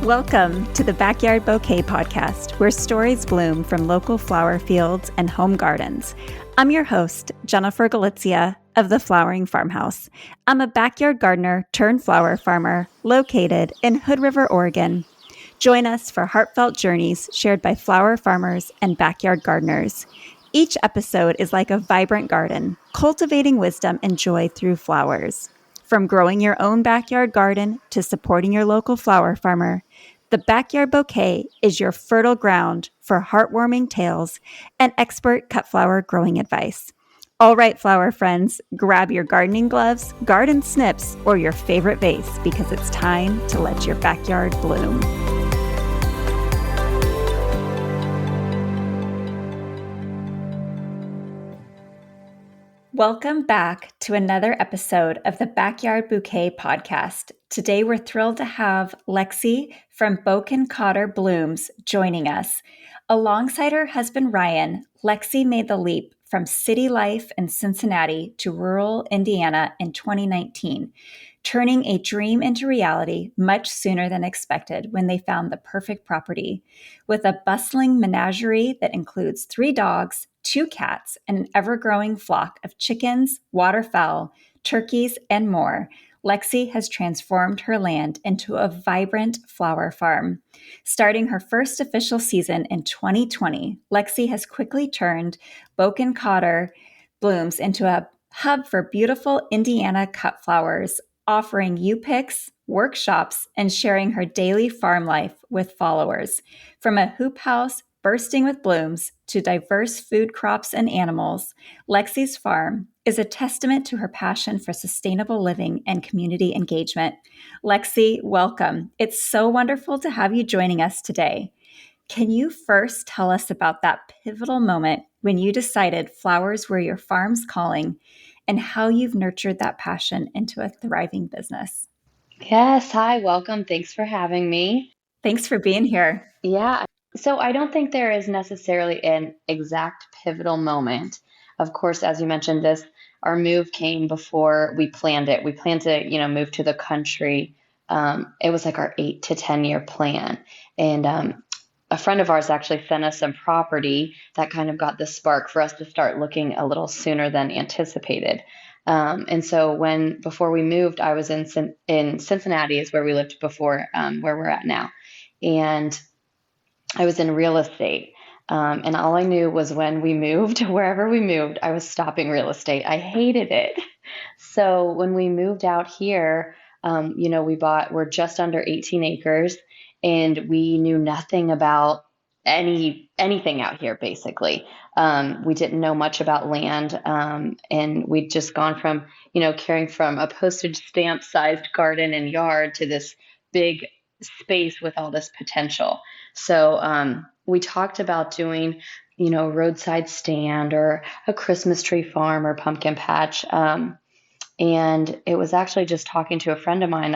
Welcome to the Backyard Bouquet Podcast, where stories bloom from local flower fields and home gardens. I'm your host, Jennifer Gulizia of the Flowering Farmhouse. I'm a backyard gardener turned flower farmer located in Hood River, Oregon. Join us for heartfelt journeys shared by flower farmers and backyard gardeners. Each episode is like a vibrant garden, cultivating wisdom and joy through flowers. From growing your own backyard garden to supporting your local flower farmer, the Backyard Bouquet is your fertile ground for heartwarming tales and expert cut flower growing advice. All right, flower friends, grab your gardening gloves, garden snips, or your favorite vase because it's time to let your backyard bloom. Welcome back to another episode of the Backyard Bouquet Podcast. Today we're thrilled to have Lexi from Bokenkotter Blooms joining us. Alongside her husband Ryan, Lexi made the leap from city life in Cincinnati to rural Indiana in 2019, turning a dream into reality much sooner than expected when they found the perfect property. With a bustling menagerie that includes 3 dogs, 2 cats, and an ever-growing flock of chickens, waterfowl, turkeys, and more, Lexi has transformed her land into a vibrant flower farm. Starting her first official season in 2020, Lexi has quickly turned Bokenkotter Blooms into a hub for beautiful Indiana cut flowers, offering U-picks, workshops, and sharing her daily farm life with followers. From a hoop house bursting with blooms to diverse food crops and animals, Lexi's farm is a testament to her passion for sustainable living and community engagement. Lexi, welcome. It's so wonderful to have you joining us today. Can you first tell us about that pivotal moment when you decided flowers were your farm's calling and how you've nurtured that passion into a thriving business? Yes, hi, welcome. Thanks for having me. Thanks for being here. Yeah, so I don't think there is necessarily an exact pivotal moment. Of course, as you mentioned, our move came before we planned it. We planned to, move to the country. It was like our 8 to 10 year plan. And a friend of ours actually sent us some property that kind of got the spark for us to start looking a little sooner than anticipated. And so before we moved, I was in Cincinnati is where we lived before, where we're at now. And I was in real estate. And all I knew was when we moved, wherever we moved, I was stopping real estate. I hated it. So when we moved out here, we're just under 18 acres and we knew nothing about anything out here, basically. We didn't know much about land. And we'd just gone from, caring from a postage stamp sized garden and yard to this big space with all this potential. So we talked about doing, a roadside stand or a Christmas tree farm or pumpkin patch. And it was actually just talking to a friend of mine,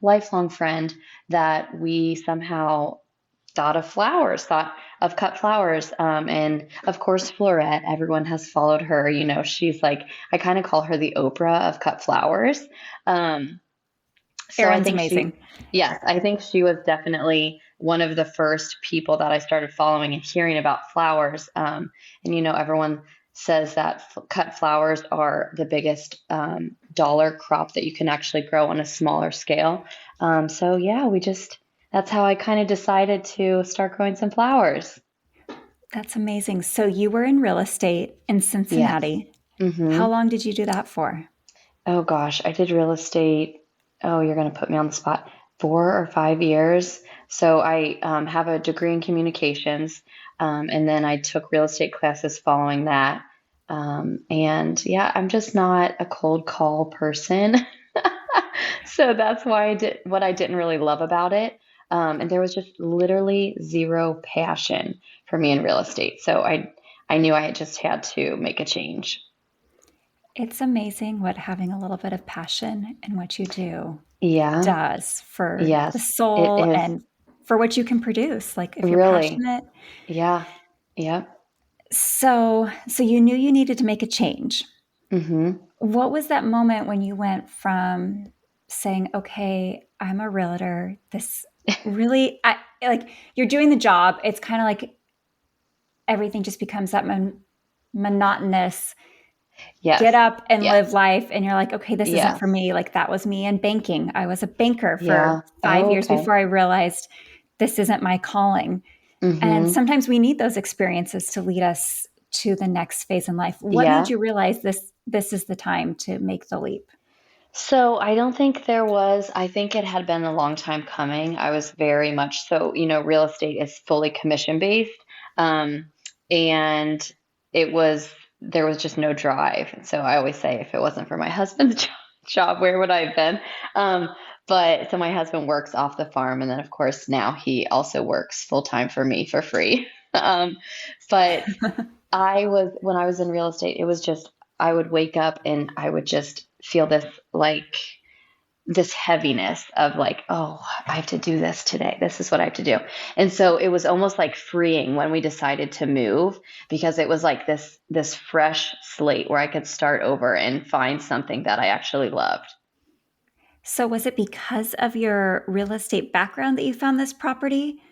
lifelong friend, that we somehow thought of cut flowers. And of course, Floret, everyone has followed her. She's like, I kind of call her the Oprah of cut flowers. So Erin's amazing. Yes, I think she was definitely one of the first people that I started following and hearing about flowers. And everyone says that cut flowers are the biggest dollar crop that you can actually grow on a smaller scale. So yeah, that's how I kind of decided to start growing some flowers. That's amazing. So you were in real estate in Cincinnati. Yes. Mm-hmm. How long did you do that for? Oh gosh, I did real estate. Oh, you're going to put me on the spot. 4 or 5 years. So I have a degree in communications, and then I took real estate classes following that. And yeah, I'm just not a cold call person. So that's why I did what I didn't really love about it. And there was just literally zero passion for me in real estate. So I knew I just had to make a change. It's amazing what having a little bit of passion in what you do does for the soul and for what you can produce. Like if you're passionate. Yeah. Yeah. So you knew you needed to make a change. Mm-hmm. What was that moment when you went from saying, okay, I'm a realtor. really, I like you're doing the job. It's kind of like everything just becomes that monotonous Yes. get up and Yes. live life, and you're like, okay, this isn't for Yes. me. Like that was me in banking. I was a banker Yeah. for 5 years Okay. before I realized this isn't my calling. And Mm-hmm. sometimes we need those experiences to lead us to the next phase in life. What made Yeah. you realize this is the time to make the leap? So I don't think there was, I think it had been a long time coming. I was very much so, real estate is fully commission based. Um, and it was, there was just no drive. So I always say, if it wasn't for my husband's job, where would I have been? Um, but so my husband works off the farm. And then, of course, now he also works full time for me for free. Um, but when I was in real estate, it was just, I would wake up and I would just feel this like, this heaviness of like, oh, I have to do this today. This is what I have to do. And so it was almost like freeing when we decided to move, because it was like this fresh slate where I could start over and find something that I actually loved. So was it because of your real estate background that you found this property?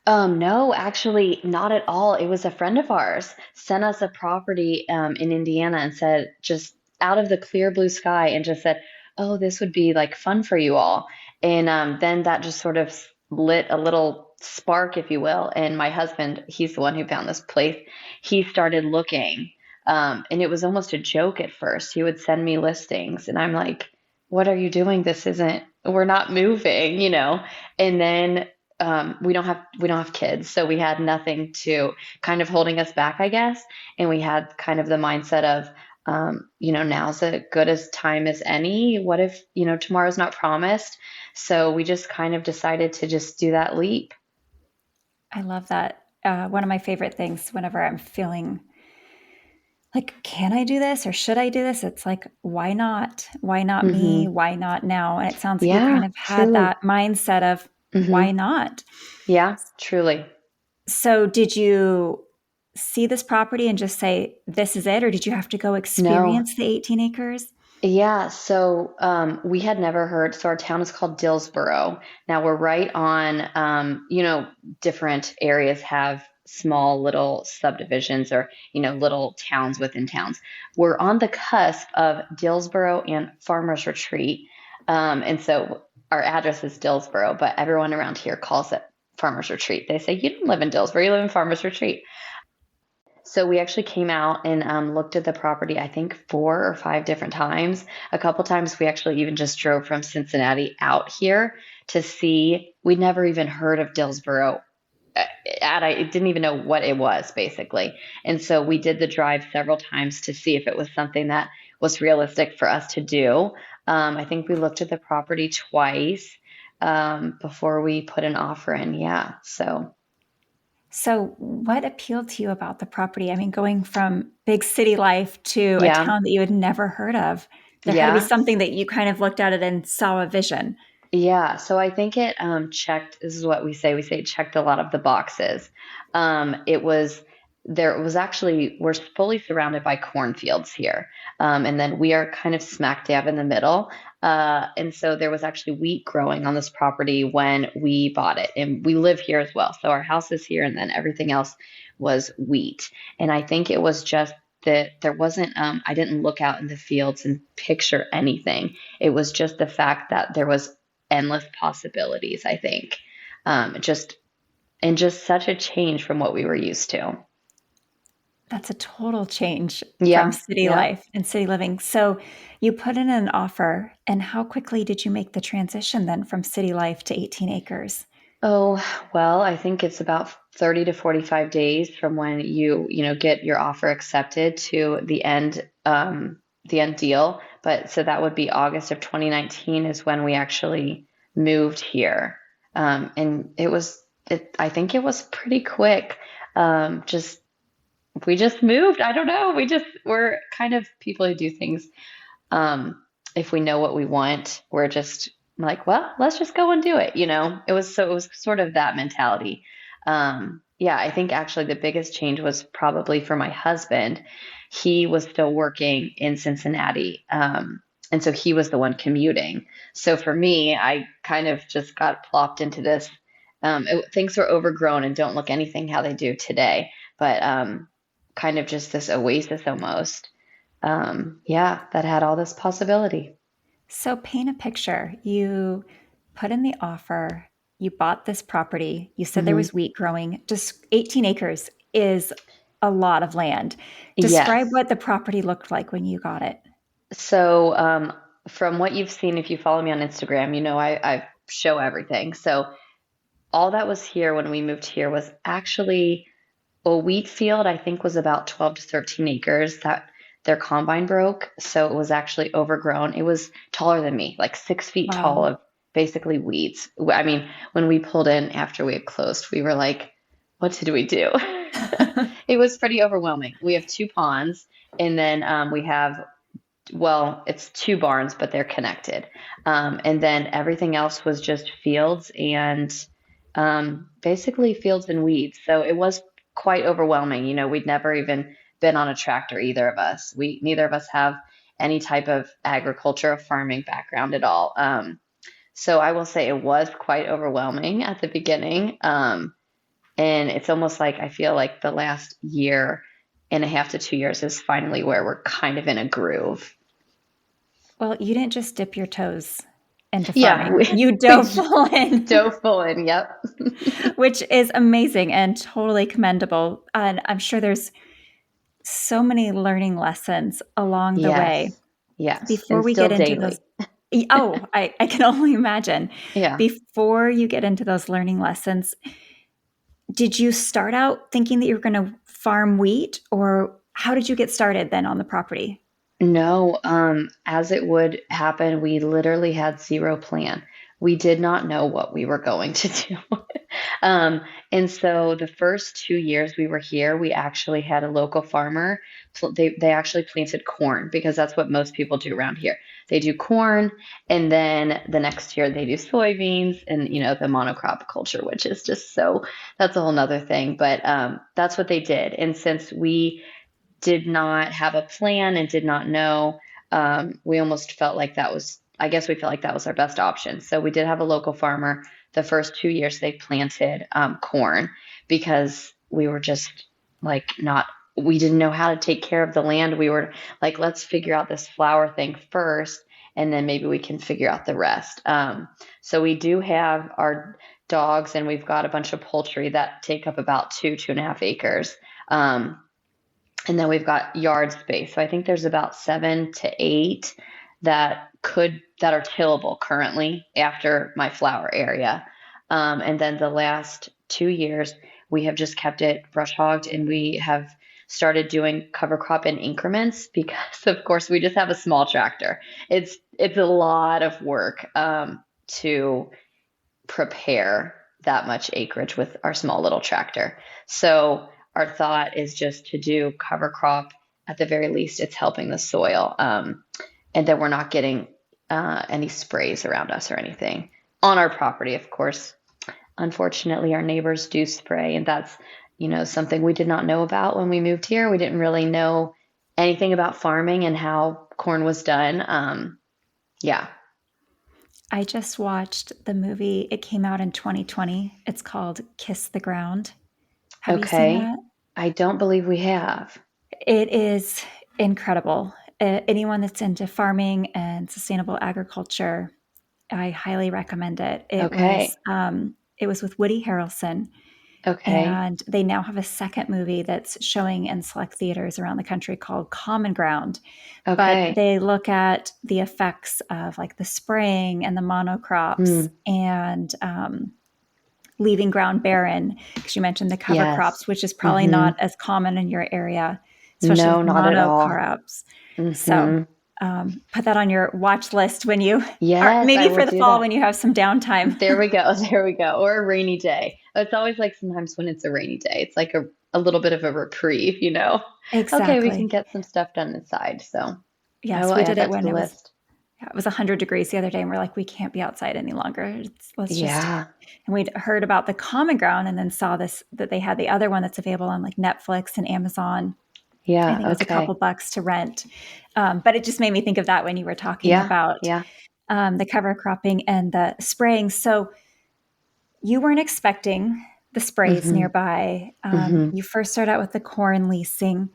No, actually, not at all. It was a friend of ours sent us a property in Indiana and said, just out of the clear blue sky, and just said, "Oh, this would be like fun for you all." And then that just sort of lit a little spark, if you will. And my husband, he's the one who found this place. He started looking, and it was almost a joke at first. He would send me listings, and I'm like, "What are you doing? This isn't. We're not moving." And then we don't have kids, so we had nothing to kind of holding us back, I guess. And we had kind of the mindset of, now's as good as time as any. What if, tomorrow's not promised? So we just kind of decided to just do that leap. I love that. One of my favorite things whenever I'm feeling like, can I do this or should I do this? It's like, why not? Why not me? Hmm. Why not now? And it sounds like you kind Yeah, of had truly. that mindset of Hmm. why not? Yeah, truly. So, did you see this property and just say, this is it? Or did you have to go No. experience the 18 acres? Yeah, so we had never heard. So our town is called Dillsboro. Now we're right on, different areas have small little subdivisions, or, little towns within towns. We're on the cusp of Dillsboro and Farmers Retreat. And so our address is Dillsboro, but everyone around here calls it Farmers Retreat. They say, you don't live in Dillsboro, you live in Farmers Retreat. So we actually came out and looked at the property, I think 4 or 5 different times. A couple times we actually even just drove from Cincinnati out here to see. We'd never even heard of Dillsboro. I didn't even know what it was, basically. And so we did the drive several times to see if it was something that was realistic for us to do. I think we looked at the property twice before we put an offer in. Yeah. So, So, what appealed to you about the property? I mean, going from big city life to a yeah. town that you had never heard of, there had to be Yeah. something that you kind of looked at it and saw a vision. Yeah, so I think it checked. This is what we say. We say it checked a lot of the boxes. It was there was actually we're fully surrounded by cornfields here, and then we are kind of smack dab in the middle. And so there was actually wheat growing on this property when we bought it, and we live here as well. So our house is here, and then everything else was wheat. And I think it was just that there wasn't. I didn't look out in the fields and picture anything. It was just the fact that there was endless possibilities, I think. Just and just such a change from what we were used to. That's a total change from Yeah, city yeah. life and city living. So, you put in an offer, and how quickly did you make the transition then from city life to 18 acres? Oh, well, I think it's about 30 to 45 days from when get your offer accepted to the end deal. But so that would be August of 2019 is when we actually moved here. And I think it was pretty quick. Just we just moved. I don't know. We're kind of people who do things. Um, if we know what we want, we're just like, well, let's just go and do it. It was sort of that mentality. Yeah, I think actually the biggest change was probably for my husband. He was still working in Cincinnati. And so he was the one commuting. So for me, I kind of just got plopped into this. Things were overgrown and don't look anything how they do today, but kind of just this oasis almost. Yeah, that had all this possibility. So paint a picture. You put in the offer, you bought this property, you said there Hmm. was wheat growing. Just 18 acres is a lot of land. Describe Yes. what the property looked like when you got it. So, from what you've seen, if you follow me on Instagram, you know I show everything. So, all that was here when we moved here was actually a wheat field, I think was about 12 to 13 acres that their combine broke. So, it was actually overgrown. It was taller than me, like 6 feet tall Wow. of basically weeds. I mean, when we pulled in after we had closed, we were like, what did we do? It was pretty overwhelming. We have 2 ponds, and then we have, well, it's 2 barns, but they're connected. And then everything else was just fields and basically fields and weeds. So it was quite overwhelming. You know, we'd never even been on a tractor, either of us. Neither of us have any type of agriculture or farming background at all. So I will say it was quite overwhelming at the beginning. And it's almost like I feel like the last year and a half to 2 years is finally where we're kind of in a groove. Well, you didn't just dip your toes into Yeah, farming. You we dove full in, dove full in. Yep. which is amazing and totally commendable. And I'm sure there's so many learning lessons along the way. Yes. Yes. Before And we still get into those, daily. I can only imagine. Yeah. Before you get into those learning lessons, did you start out thinking that you were going to farm wheat, or how did you get started then on the property? No, as it would happen, we literally had zero plan. We did not know what we were going to do. Um, and so the first 2 years we were here, we actually had a local farmer. They actually planted corn because that's what most people do around here. They do corn, and then the next year they do soybeans and the monocrop culture, which is just so that's a whole nother thing. But that's what they did. And since we did not have a plan and did not know, we almost felt like that was, I guess we felt like that was our best option. So we did have a local farmer. The first 2 years they planted corn because we were just like we didn't know how to take care of the land. We were like, let's figure out this flower thing first, and then maybe we can figure out the rest. So we do have our dogs, and we've got a bunch of poultry that take up about 2.5 acres. And then we've got yard space. So I think there's about 7 to 8 that are tillable currently after my flower area. And then the last 2 years, we have just kept it brush hogged, and we have started doing cover crop in increments because, of course, we just have a small tractor. It's a lot of work to prepare that much acreage with our small little tractor. So our thought is just to do cover crop. At the very least, it's helping the soil, and then we're not getting any sprays around us or anything on our property. Of course, unfortunately, our neighbors do spray, and that's something we did not know about when we moved here. We didn't really know anything about farming and how corn was done. Yeah. I just watched the movie. It came out in 2020. It's called Kiss the Ground. Have you seen Okay. that? I don't believe we have. It is incredible. Anyone that's into farming and sustainable agriculture, I highly recommend it. Okay. It was with Woody Harrelson, Okay. and they now have a second movie that's showing in select theaters around the country called Common Ground. But Okay. they look at the effects of like the spraying and the monocrops Hmm. and leaving ground barren, because you mentioned the cover Yes. crops, which is probably Hmm. not as common in your area, especially No, with not at all. monocrops. So Hmm. put that on your watch list when you are, Yes, I maybe will for the do fall that. when you have some downtime. There we go. There we go. Or a rainy day. It's always like sometimes when it's a rainy day, it's like a little bit of a reprieve. Okay, we can Exactly. get some stuff done inside. So I Yes, will we add did it that to when the it was list. yeah, it was 100 degrees the other day, and we're like, we can't be outside any longer. Let's just. Yeah. And we'd heard about the Common Ground, and then saw this that they had the other one that's available on like Netflix and Amazon. Yeah. think it was a couple Okay. bucks to rent. But it just made me think of that when you were talking Yeah. about Yeah. the cover cropping and the spraying. So you weren't expecting the sprays Mm-hmm. nearby. Mm-hmm. You first start out with the corn leasing.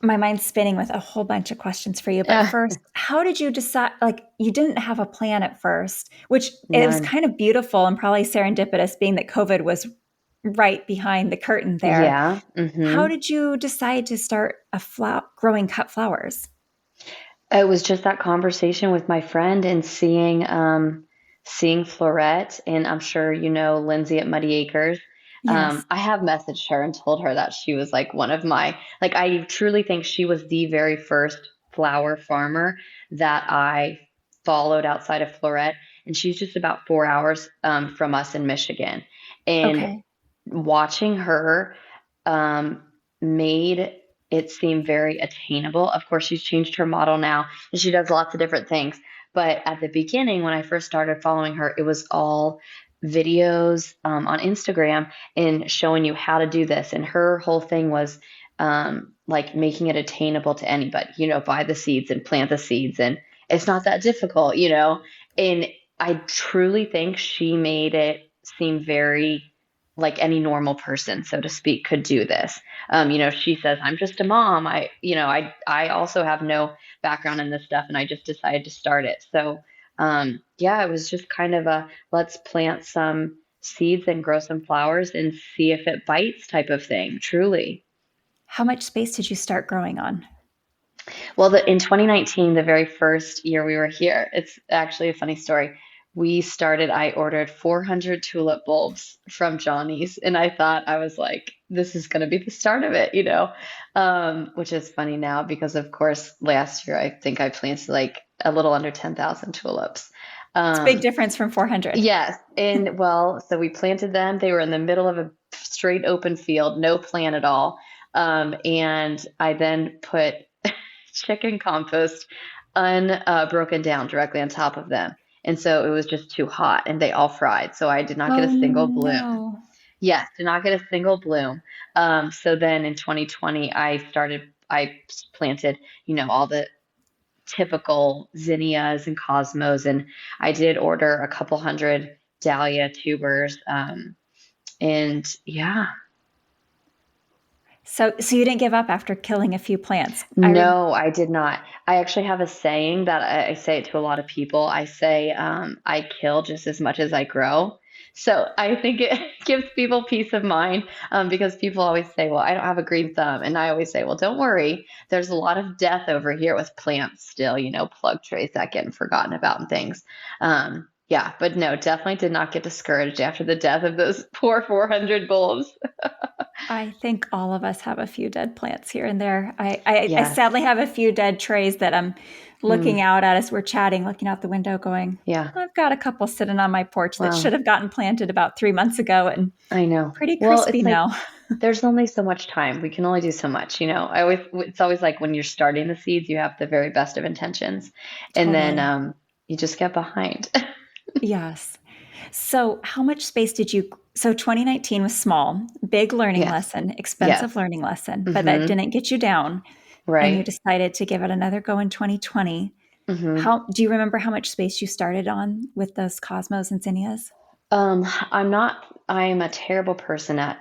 My mind's spinning with a whole bunch of questions for you. But first, how did you decide? Like, you didn't have a plan at first, which it was None. kind of beautiful and probably serendipitous, being that COVID was right behind the curtain there. Yeah. How Mm-hmm. did you decide to start growing cut flowers? It was just that conversation with my friend and seeing Floret, and I'm sure you know Lindsay at Muddy Acres. Yes. I have messaged her and told her that she was like one of my, like, I truly think she was the very first flower farmer that I followed outside of Floret, and she's just about 4 hours from us in Michigan. And Okay. watching her um, made it seem very attainable. Of course, she's changed her model now and she does lots of different things. But at the beginning, when I first started following her, it was all videos on Instagram and showing you how to do this. And her whole thing was like making it attainable to anybody, buy the seeds and plant the seeds. And it's not that difficult. And I truly think she made it seem very like any normal person, so to speak, could do this. She says, I'm just a mom. I also have no background in this stuff and I just decided to start it. So, yeah, it was just kind of a let's plant some seeds and grow some flowers and see if it bites type of thing, truly. How much space did you start growing on? Well, in 2019, the very first year we were here, it's actually a funny story. I ordered 400 tulip bulbs from Johnny's, and I thought, I was like, this is going to be the start of it, which is funny now because, of course, last year I think I planted like a little under 10,000 tulips. It's a big Um, difference from 400. yes. And well, so we planted them. They were in the middle of a straight open field, no plan at all. And I then put chicken compost unbroken down directly on top of them. And so it was just too hot and they all fried. So I did not get Oh a single bloom. no. Yes, did not get a single bloom. So then in 2020, I planted, all the typical zinnias and cosmos. And I did order a couple hundred dahlia tubers. And yeah, So you didn't give up after killing a few plants. no, I did not. I actually have a saying that I say it to a lot of people. I say, I kill just as much as I grow. So I think it gives people peace of mind because people always say, well, I don't have a green thumb. And I always say, well, don't worry. There's a lot of death over here with plants still, plug trays that getting forgotten about and things. Yeah, but no, definitely did not get discouraged after the death of those poor 400 bulbs. I think all of us have a few dead plants here and there. I Yes. sadly have a few dead trays that I'm looking Hmm. out at as we're chatting, looking out the window going, Yeah. I've got a couple sitting on my porch that should Wow. have gotten planted about 3 months ago and I know. pretty Well, crispy it's like now. there's only so much time. We can only do so much. It's always like when you're starting the seeds, you have the very best of intentions, and then Totally. you just get behind. Yes. So how much space did you? So 2019 was small, big learning Yes. lesson, expensive Yes. learning lesson, but that Mm-hmm. didn't get you down. And you Right. decided to give it another go in 2020. Mm-hmm. How do you remember how much space you started on with those cosmos and zinnias? I'm not, I'm a terrible person at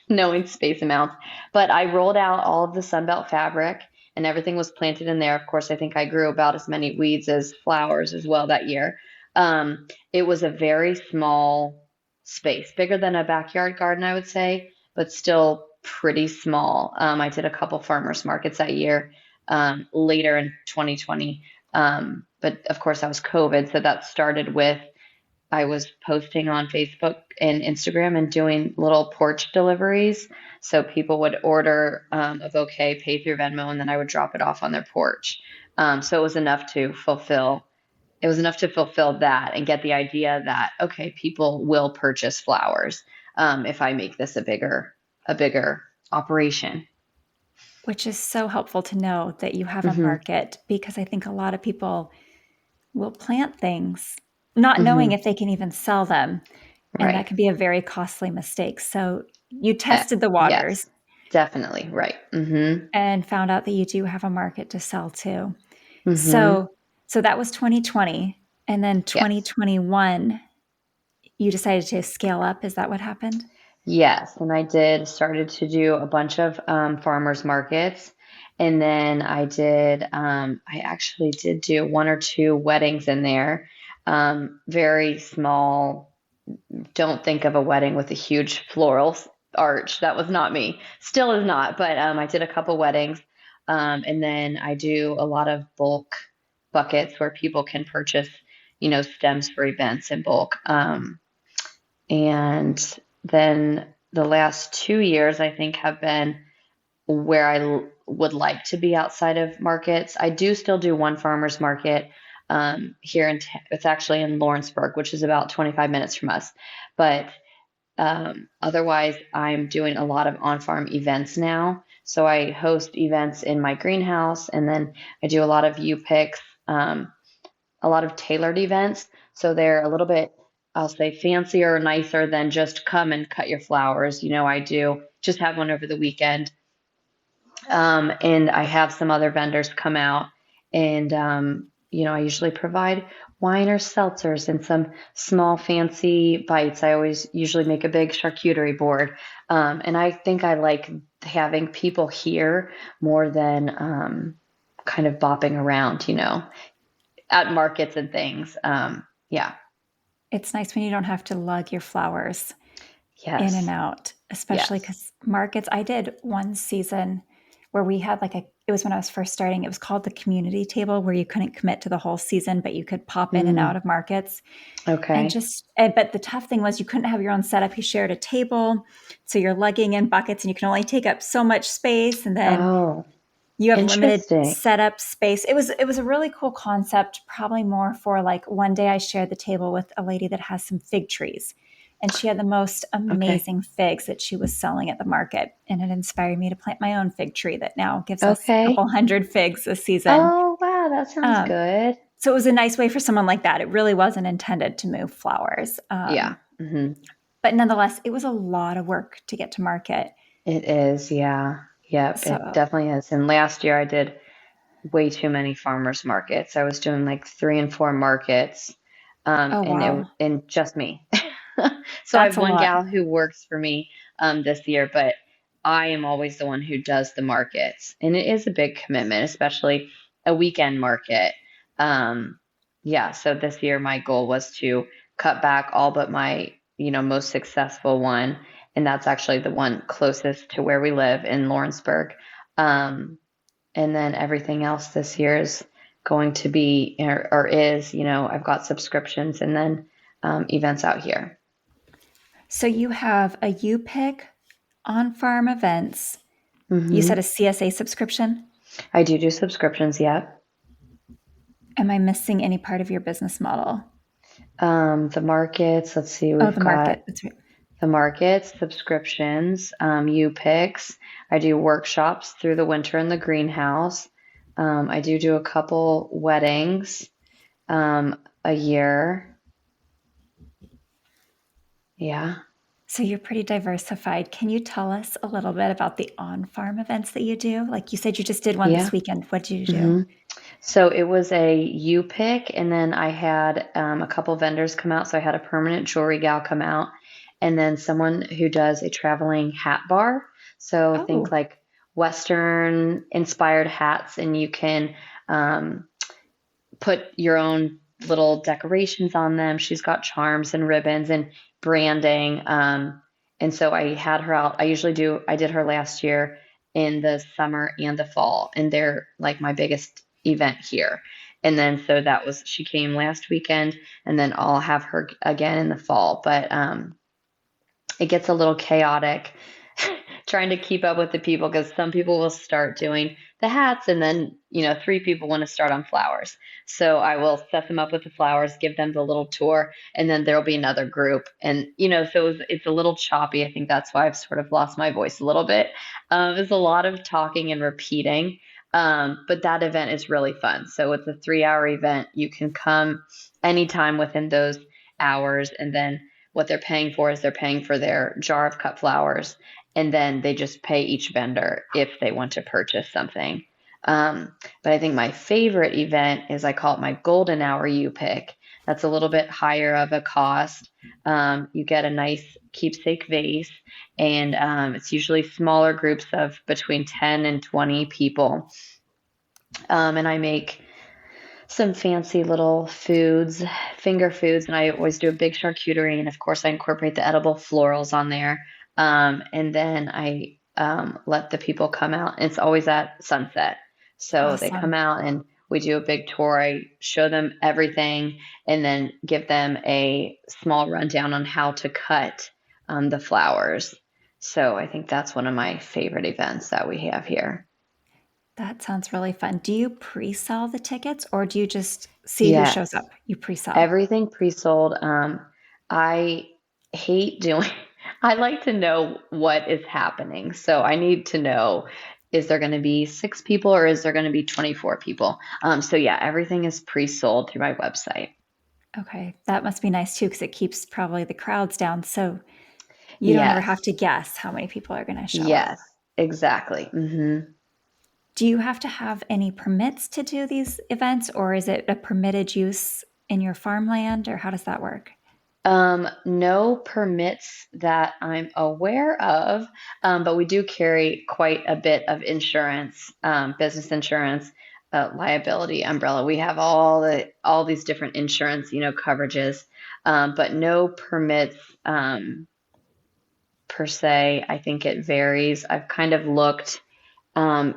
knowing space amounts, but I rolled out all of the Sunbelt fabric and everything was planted in there. Of course, I think I grew about as many weeds as flowers as well that year. It was a very small space, bigger than a backyard garden, I would say, but still pretty small. I did a couple farmers markets that year, later in 2020. But of course, that was COVID. So that started with I was posting on Facebook and Instagram and doing little porch deliveries. So people would order a bouquet, pay through Venmo, and then I would drop it off on their porch. So it was enough to fulfill. It was enough to fulfill that and get the idea that okay, people will purchase flowers if I make this a bigger operation. Which is so helpful to know that you have a Hmm. market, because I think a lot of people will plant things not knowing Hmm. if they can even sell them. And that Right. can be a very costly mistake. So you tested the waters. Yes. Definitely. Right. Mm-hmm. and found out that you do have a market to sell to. Mm-hmm. So that was 2020. And then Yes. 2021, you decided to scale up. Is that what happened? Yes, and I did started to do a bunch of farmers markets, and then I actually did do one or two weddings in there, very small. Don't think of a wedding with a huge floral arch. That was not me. Still is not, but I did a couple weddings, and then I do a lot of bulk buckets where people can purchase, stems for events in bulk. And then the last 2 years, I think, have been where would like to be outside of markets. I do still do one farmer's market here it's actually in Lawrenceburg, which is about 25 minutes from us. But otherwise, I'm doing a lot of on-farm events now. So I host events in my greenhouse, and then I do a lot of U-picks, a lot of tailored events. So they're a little bit, I'll say, fancier or nicer than just come and cut your flowers. I do just have one over the weekend. And I have some other vendors come out, and I usually provide wine or seltzers and some small fancy bites. I always usually make a big charcuterie board. And I think I like having people here more than kind of bopping around, at markets and things. Yeah. It's nice when you don't have to lug your flowers in and Yes. out, especially Yes. because markets, I did one season where we had it was when I was first starting, it was called the community table, where you couldn't commit to the whole season, but you could pop in and out Mm, of markets. okay. But the tough thing was you couldn't have your own setup. You shared a table. So you're lugging in buckets and you can only take up so much space. And then Oh, you have limited interesting. setup space. It was a really cool concept, probably more for one day I shared the table with a lady that has some fig trees. And she had the most Okay. amazing figs that she was selling at the market. And it inspired me to plant my own fig tree that now gives us a couple Okay. hundred figs this season. Oh, wow. That sounds Um, good. so it was a nice way for someone like that. It really wasn't intended to move flowers. Yeah. But nonetheless, it was a lot of work to get to market. It is. Yeah. Yep. It So, definitely is. And last year I did way too many farmers markets. I was doing like 3 and 4 markets, oh, wow, and just me. So I that's have a one lot. gal who works for me this year, but I am always the one who does the markets, and it is a big commitment, especially a weekend market. Um, yeah. So this year my goal was to cut back all but my most successful one, and that's actually the one closest to where we live in Lawrenceburg. Um, and then everything else this year is going to be or is, I've got subscriptions and then events out here. So you have a UPIC on farm events. You said a Hmm. CSA subscription. I do subscriptions, yeah. Am I missing any part of your business model? The markets, let's see, Oh, we've the got market. That's right. the markets, subscriptions, U-Picks. I do workshops through the winter in the greenhouse. I do a couple weddings a year. Yeah. So you're pretty diversified. Can you tell us a little bit about the on farm events that you do? Like you said, you just did one this Yeah. weekend. What did you do? Hmm. So it was a U-pick, and then I had a couple vendors come out. So I had a permanent jewelry gal come out, and then someone who does a traveling hat bar. So think Oh, like Western inspired hats, and you can um, put your own little decorations on them. She's got charms and ribbons and branding. And so I had her out. I did her last year in the summer and the fall, and they're like my biggest event here. And then so she came last weekend, and then I'll have her again in the fall. But it gets a little chaotic trying to keep up with the people because some people will start doing the hats and then 3 people want to start on flowers, so I will set them up with the flowers, give them the little tour, and then there'll be another group, and so it's a little choppy. I think that's why I've sort of lost my voice a little bit. There's a lot of talking and repeating, but that event is really fun. So it's a 3-hour event. You can come anytime within those hours, and then what they're paying for is they're paying for their jar of cut flowers, and then they just pay each vendor if they want to purchase something. But I think my favorite event is, I call it my golden hour you pick. That's a little bit higher of a cost. You get a nice keepsake vase, and it's usually smaller groups of between 10 and 20 people. And I make some fancy little foods, finger foods, and I always do a big charcuterie. And of course, I incorporate the edible florals on there. And then I let the people come out. It's always at sunset. So they come Awesome. out and we do a big tour. I show them everything and then give them a small rundown on how to cut the flowers. So I think that's one of my favorite events that we have here. That sounds really fun. Do you pre-sell the tickets or do you just see who shows Yes. up? You pre-sell. Everything pre-sold. I hate doing, I like to know what is happening. So I need to know, is there going to be 6 people or is there going to be 24 people? So yeah, everything is pre-sold through my website. Okay. That must be nice too, because it keeps probably the crowds down. So you don't ever Yes. have to guess how many people are going to show up. Yes, exactly. Do you have to have any permits to do these events, or is it a permitted use in your farmland, or how does that work? No permits that I'm aware of, but we do carry quite a bit of insurance, business insurance, liability, umbrella. We have all these different insurance, coverages, but no permits per se. I think it varies. I've kind of looked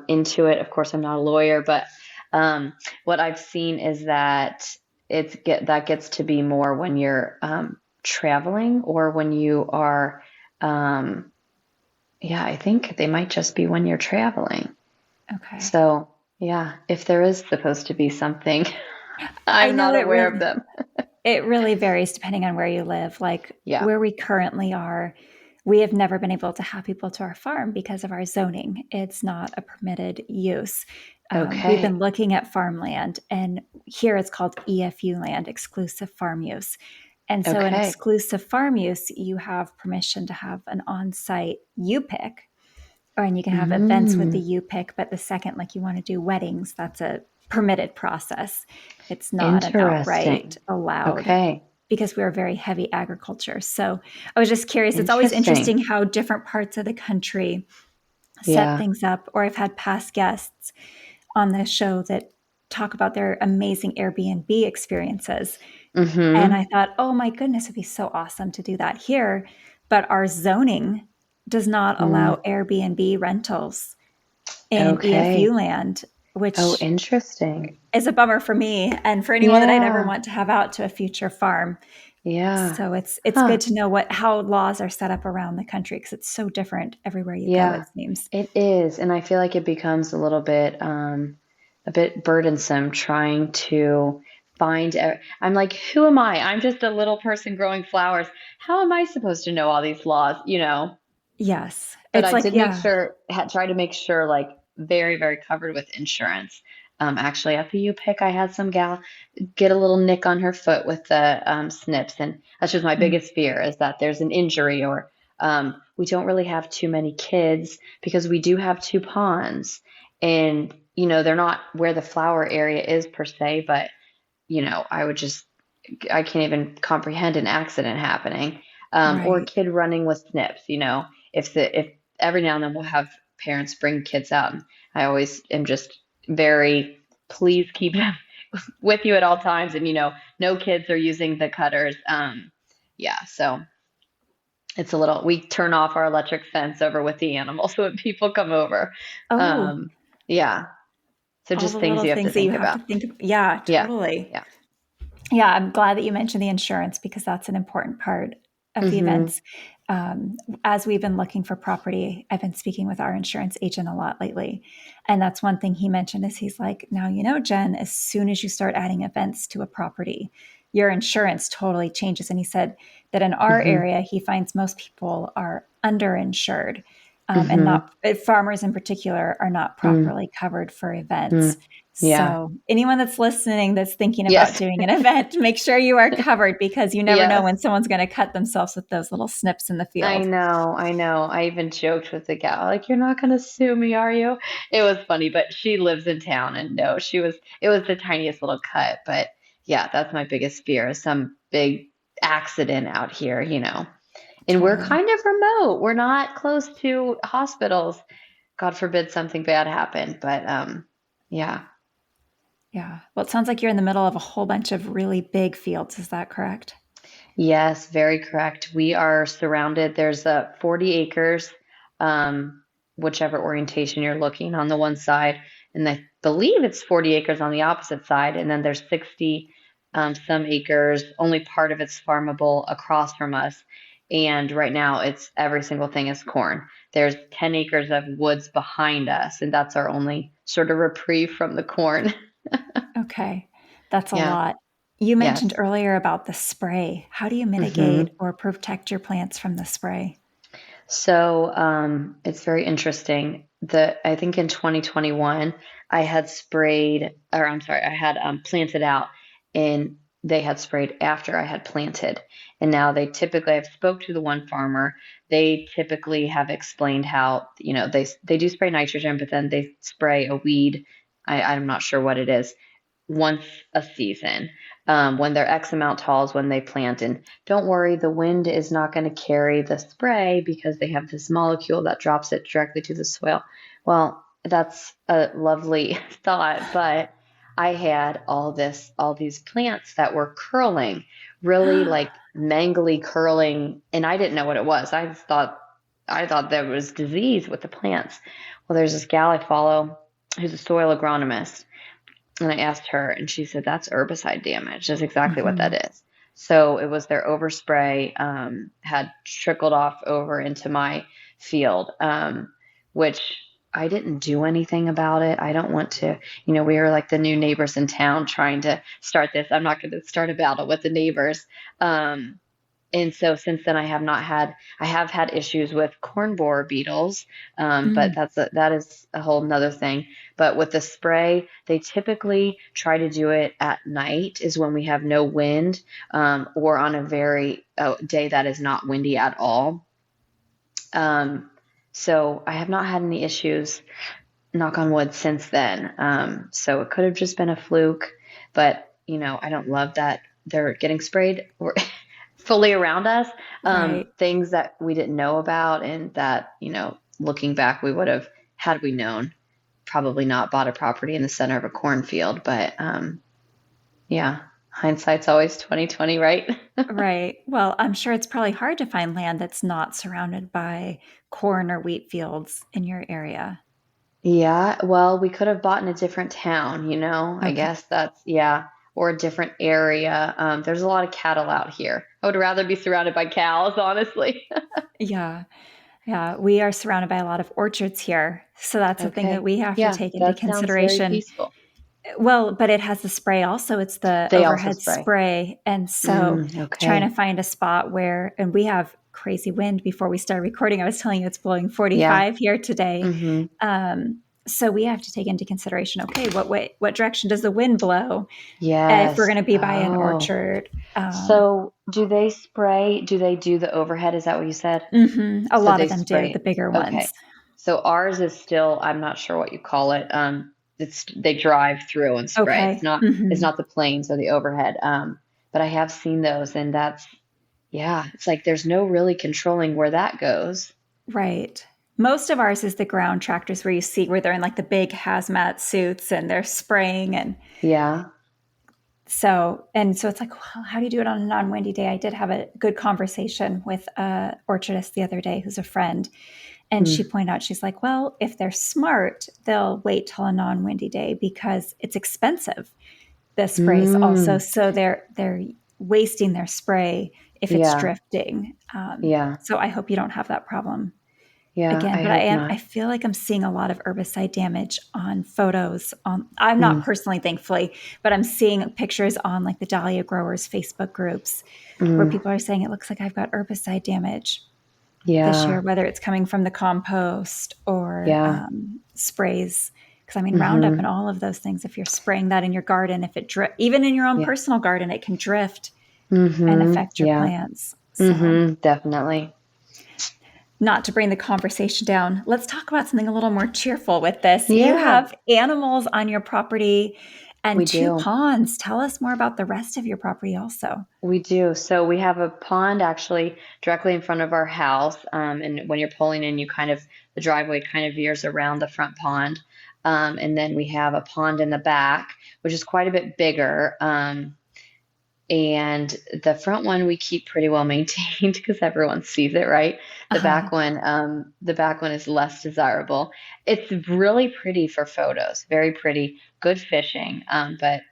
into it. Of course, I'm not a lawyer, but what I've seen is that that gets to be more when you're traveling or when you are, yeah, I think they might just be when you're traveling. Okay. So, yeah, if there is supposed to be something, I I'm know not aware of them. it really varies depending on where you live. Like Yeah. where we currently are, we have never been able to have people to our farm because of our zoning. It's not a permitted use. We've Okay. been looking at farmland, and here it's called EFU land, exclusive farm use. And so in Okay. exclusive farm use, you have permission to have an on-site U-pick, and you can have events with the U-pick, but the second, like you want to do weddings, that's a permitted process. It's not an outright Interesting. allowed Okay. because we're very heavy agriculture. So I was just curious. It's always Interesting. interesting how different parts of the country set Yeah. things up. Or I've had past guests on the show that talk about their amazing Airbnb experiences. And I thought, oh my goodness, it'd be so awesome to do that here. But our zoning does not allow Airbnb rentals in Okay. EFU land, Oh, which interesting. is a bummer for me and for anyone that I'd ever Yeah. want to have out to a future farm. Yeah. So it's Huh. good to know how laws are set up around the country, because it's so different everywhere you go, Yeah. it seems. It is, and I feel like it becomes a bit burdensome trying to find. I'm like, who am I? I'm just a little person growing flowers. How am I supposed to know all these laws? Yes. But It's I like, did make yeah. sure, try to make sure, like very, very covered with insurance. Actually, at the U pick, I had some gal get a little nick on her foot with the snips, and that's just my Mm, biggest fear, is that there's an injury, or we don't really have too many kids because we do have 2 ponds, and they're not where the flower area is per se, but I can't even comprehend an accident happening, or a right. kid running with snips. If every now and then we'll have parents bring kids out, and I always am just very, please keep them with you at all times, and no kids are using the cutters. Yeah, so it's a little. We turn off our electric fence over with the animals when people come over. Oh, Um, yeah, so all just the things little you have to things that you think have to about. think of. Yeah, Yeah, totally. yeah. Yeah, I'm glad that you mentioned the insurance, because that's an important part of the Mm-hmm. events. As we've been looking for property, I've been speaking with our insurance agent a lot lately. And that's one thing he mentioned is he's like, now, Jen, as soon as you start adding events to a property, your insurance totally changes. And he said that in our Mm-hmm. area, he finds most people are underinsured, and Mm-hmm. not farmers in particular are not properly covered for events. Yeah. So anyone that's listening that's thinking about Yes. doing an event, make sure you are covered because you never know Yes. when someone's going to cut themselves with those little snips in the I field. know, I know. I even joked with the gal, like, "You're not gonna sue me, are you?" It was funny, but she lives in town, and no, it was the tiniest little cut, but yeah, that's my biggest fear is some big accident out here, you know. And we're Totally. kind of remote. We're not close to hospitals. God forbid something bad happened, but yeah. Yeah. Well, it sounds like you're in the middle of a whole bunch of really big fields. Is that correct? Yes, very correct. We are surrounded. There's 40 acres, um, whichever orientation you're looking on the one side, and I believe it's 40 acres on the opposite side, and then there's 60 some acres. Only part of it's farmable across from us, and right now it's every single thing is corn. There's 10 acres of woods behind us, and that's our only sort of reprieve from the corn. Okay. That's a Yeah. lot. You mentioned Yes. earlier about the spray. How do you mitigate hmm or protect your plants from the spray? So it's very interesting. I think in 2021 I had sprayed, or I'm sorry, I had planted out, and they had sprayed after I had planted. And now they typically, I've spoke to the one farmer. They typically have explained how they do spray nitrogen, but then they spray a weed. I'm not sure what it is once a season. When they're X amount tall is when they plant. And don't worry, the wind is not going to carry the spray because they have this molecule that drops it directly to the soil. Well, that's a lovely thought, but I had all these plants that were curling, really like mangly curling, and I didn't know what it was. I thought there was disease with the plants. Well, there's this gal I follow who's a soil agronomist, and I asked her, and she said, that's herbicide damage. That's exactly what Mhm. that is. So it was their overspray had trickled off over into my field, which I didn't do anything about it. I don't want to, we are like the new neighbors in town trying to start this. I'm not going to start a battle with the neighbors. Um, and so since then, I have had issues with corn borer beetles, but Mm, that is a whole nother thing. But with the spray, they typically try to do it at night is when we have no wind, or on a very day that is not windy at all. Um, so I have not had any issues, knock on wood, since then. So it could have just been a fluke, but I don't love that they're getting sprayed fully around us. right. Things that we didn't know about, and that, looking back, we would have, had we known, probably not bought a property in the center of a cornfield. But yeah, hindsight's always 2020, right? Right. Well, I'm sure it's probably hard to find land that's not surrounded by corn or wheat fields in your area. Yeah, well, we could have bought in a different town, I Okay. guess that's, yeah, or a different area. There's a lot of cattle out here. I would rather be surrounded by cows, honestly. Yeah. Yeah. We are surrounded by a lot of orchards here. So that's the thing that Okay. we have to Yeah, take into that sounds very consideration. peaceful. Well, but it has the spray also. It's the They also overhead spray. spray. And so trying to Okay. find a spot where, and we have crazy wind before we start recording. I was telling you it's blowing Yeah. 45 here today. hmm So we have to take into consideration, okay, what direction does the wind blow if we're Yes. going to be by an Oh. orchard? So do they spray? Do they do the overhead? Is that what you said? A So lot they of them do, the spray. bigger Okay. ones. So ours is still, I'm not sure what you call it. They drive through and spray. Okay. It's not the planes or the overhead. But I have seen those, and yeah, it's like there's no really controlling where that goes. Right. Most of ours is the ground tractors where you see where they're in like the big hazmat suits and they're spraying Yeah. so it's like, well, how do you do it on a non-windy day? I did have a good conversation with a orchardist the other day who's a friend, and she Mm. pointed out, she's like, well, if they're smart, they'll wait till a non-windy day because it's expensive, the sprays also. Mm. So they're wasting their spray if it's Yeah. drifting. Yeah. So I hope you don't have that problem Yeah. again. I But hope I not. feel like I'm seeing a lot of herbicide damage on photos. I'm not Mm. personally, thankfully, but I'm seeing pictures on like the dahlia growers Facebook groups where Mm. people are saying it looks like I've got herbicide damage this year, Yeah. whether it's coming from the compost or Yeah. sprays. Because I mean, Roundup and all of those things, if you're spraying that in your garden, if it even in your own Yeah. personal garden, it can drift and affect your Yeah. plants. So Definitely. not to bring the conversation down, let's talk about something a little more cheerful with this. You Yeah, have animals on your property we and 2 do. ponds. Tell us more about the rest of your property also. We do. So we have a pond actually directly in front of our house. And when you're pulling in, the driveway kind of veers around the front pond. And then we have a pond in the back, which is quite a bit bigger. And the front one we keep pretty well maintained because everyone sees it, right? Uh-huh. The back one is less desirable. It's really pretty for photos, very pretty, good fishing. But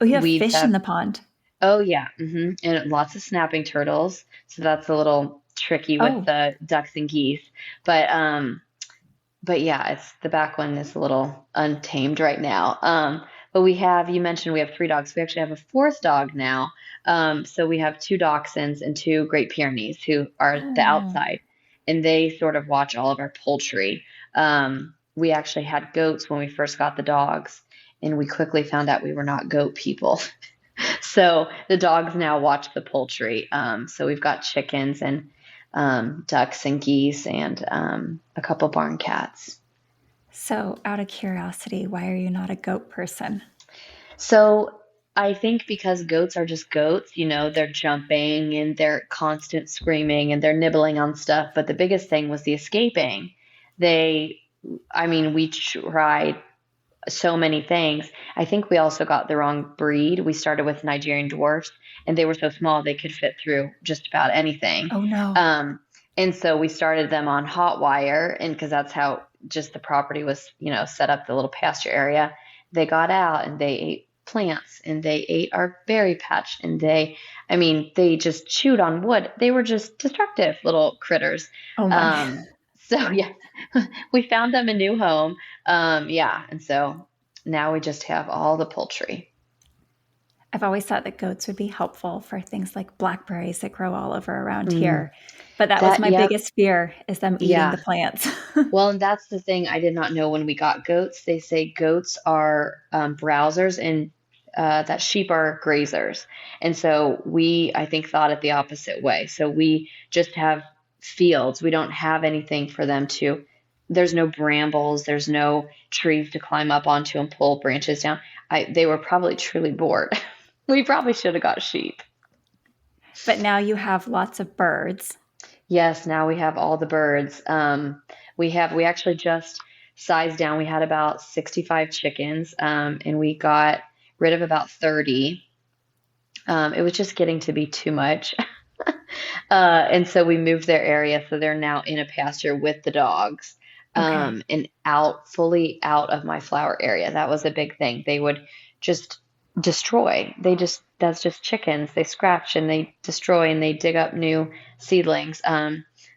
Oh, you have weeds fish in have, the pond. oh yeah, and lots of snapping turtles. So that's a little tricky with Oh, the ducks and geese. But but yeah, it's the back one is a little untamed right now. But you mentioned we have 3 dogs. We actually have a 4th dog now. So we have 2 dachshunds and 2 Great Pyrenees who are the oh. outside, and they sort of watch all of our poultry. We actually had goats when we first got the dogs, and we quickly found out we were not goat people. So the dogs now watch the poultry. So we've got chickens and ducks and geese and a couple barn cats. So out of curiosity, why are you not a goat person? So I think because goats are just goats, they're jumping and they're constant screaming and they're nibbling on stuff. But the biggest thing was the escaping. They, I mean, we tried so many things. I think we also got the wrong breed. We started with Nigerian dwarfs, and they were so small they could fit through just about anything. Oh no. Um, and so we started them on hot wire, and because that's how just the property was, set up, the little pasture area. They got out and they ate plants and they ate our berry patch and they just chewed on wood. They were just destructive little critters. Oh my. So yeah, we found them a new home. Yeah, and so now we just have all the poultry. I've always thought that goats would be helpful for things like blackberries that grow all over around Mm, here. But that was my yep, biggest fear is them eating the yeah. plants. Well, and that's the thing I did not know when we got goats. They say goats are browsers and that sheep are grazers. And so I think, thought it the opposite way. So we just have fields. We don't have anything for them there's no brambles, there's no trees to climb up onto and pull branches down. They were probably truly bored. We probably should have got sheep. But now you have lots of birds. Yes, now we have all the birds. We actually just sized down. We had about 65 chickens, and we got rid of about 30. It was just getting to be too much. And so we moved their area, so they're now in a pasture with the dogs, Okay. and fully out of my flower area. That was a big thing. They would just destroy. That's just chickens. They scratch and they destroy and they dig up new seedlings.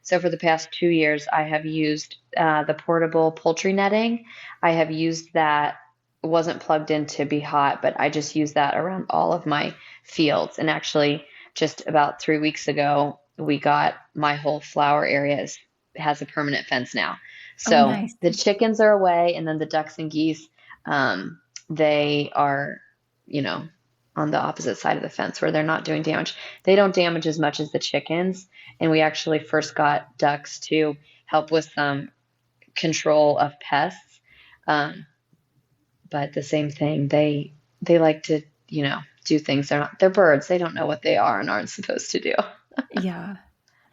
So for the past 2 years, I have used the portable poultry netting. I have used that. It wasn't plugged in to be hot, but I just used that around all of my fields. And actually, just about 3 weeks ago, we got my whole flower area has a permanent fence now. Oh, So nice. the chickens are away, and then the ducks and geese, they are, on the opposite side of the fence where they're not doing damage. They don't damage as much as the chickens. And we actually first got ducks to help with some control of pests. But the same thing, they like to, do things. They're birds. They don't know what they are and aren't supposed to do. Yeah.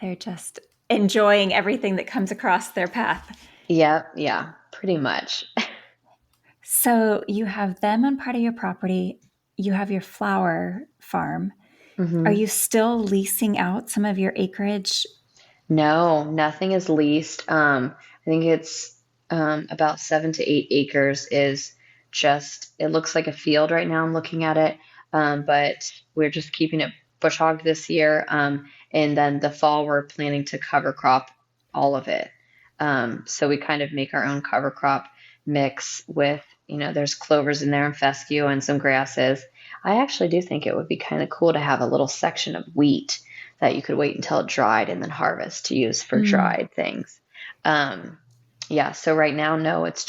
They're just enjoying everything that comes across their path. Yeah, pretty much. So you have them on part of your property. You have your flower farm. Are hmm you still leasing out some of your acreage? No, nothing is leased. I think it's about 7 to 8 acres is it looks like a field right now. I'm looking at it. But we're just keeping it bush hogged this year. And then the fall, we're planning to cover crop all of it. So we kind of make our own cover crop mix with, there's clovers in there and fescue and some grasses. I actually do think it would be kind of cool to have a little section of wheat that you could wait until it dried and then harvest to use for Mm. dried things. Yeah, so right now, no, it's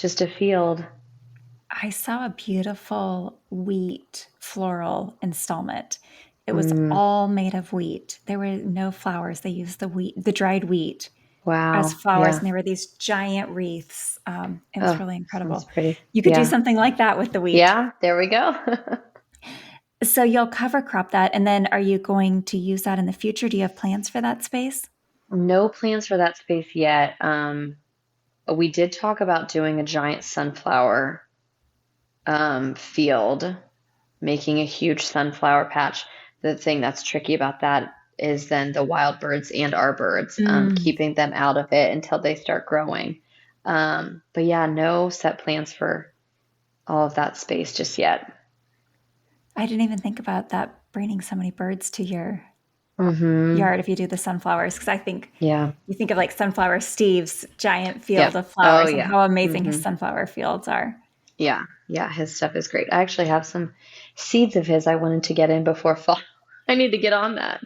just a field. I saw a beautiful wheat floral installment. It was all made of wheat. There were no flowers. They used the dried wheat as Wow. flowers, Yeah. and there were these giant wreaths. It was Oh, really sounds incredible. pretty. You could do Yeah. something like that with the wheat. Yeah, there we go. So you'll cover crop that, and then are you going to use that in the future? Do you have plans for that space? No plans for that space yet. We did talk about doing a giant sunflower field, making a huge sunflower patch. The thing that's tricky about that is then the wild birds and our birds, Mm. keeping them out of it until they start growing. But yeah, no set plans for all of that space just yet. I didn't even think about that, bringing so many birds to your Mm-hmm. yard if you do the sunflowers, because I think Yeah. you think of like Sunflower Steve's giant field Yep. of Oh flowers and yeah. how amazing his Mm-hmm. sunflower fields are. Yeah. Yeah. His stuff is great. I actually have some seeds of his I wanted to get in before fall. I need to get on that.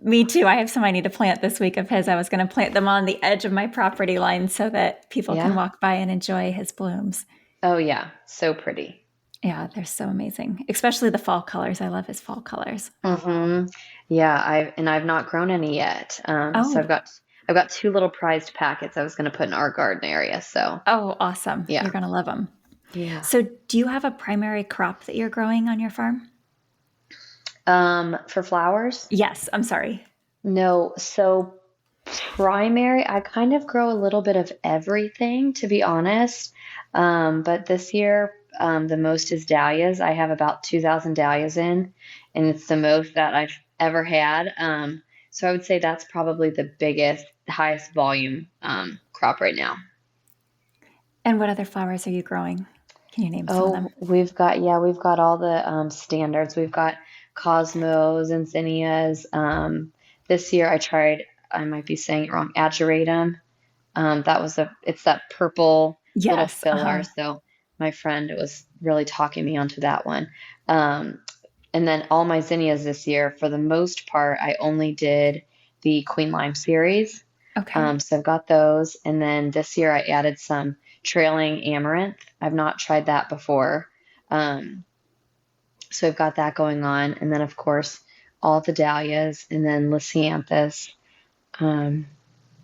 Me too. I have some I need to plant this week of his. I was going to plant them on the edge of my property line so that people can Yeah. walk by and enjoy his blooms. Oh yeah. So pretty. Yeah, they're so amazing, especially the fall colors. I love his fall colors. Mm-hmm. Yeah, I've not grown any yet. So Oh, I've got two little prized packets I was going to put in our garden area. So oh, awesome. You're yeah, going to love them. yeah. So, do you have a primary crop that you're growing on your farm? For flowers, Yes, I'm sorry. no. So primary, I kind of grow a little bit of everything, to be honest. But this year, the most is dahlias. I have about 2,000 dahlias in, and it's the most that I've ever had. So I would say that's probably the biggest, highest volume crop right now. And what other flowers are you growing? Can you name some of them? Oh, we've got all the standards. We've got cosmos and zinnias. This year I might be saying it wrong, ageratum. It's that purple little Yes. filler. So my friend was really talking me onto that one. Um, and then all my zinnias this year, for the most part, I only did the Queen Lime series. Okay. So I've got those. And then this year I added some trailing amaranth. I've not tried that before. Um, so I've got that going on. And then, of course, all the dahlias and then lisianthus. Um,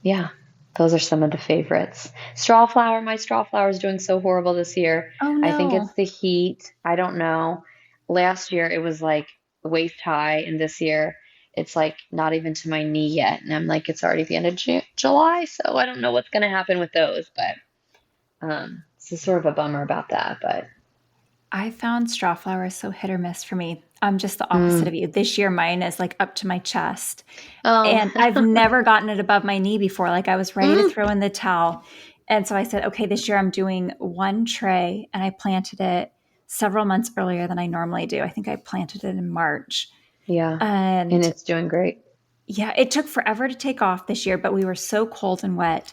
yeah, those are some of the favorites. Strawflower, my strawflower is doing so horrible this year. Oh I think no. it's the heat. I don't know. Last year it was like waist high, and this year it's like not even to my knee yet. And I'm like, it's already the end of July, so I don't know what's going to happen with those. But it's just sort of a bummer about that. But I found straw flowers so hit or miss for me. I'm just the opposite mm, of you. This year, mine is like up to my chest. oh, And I've never gotten it above my knee before. Like I was ready to mm, throw in the towel. And so I said, okay, this year I'm doing one tray. And I planted it several months earlier than I normally do. I think I planted it in March. yeah, and And it's doing great. yeah, it took forever to take off this year, but we were so cold and wet.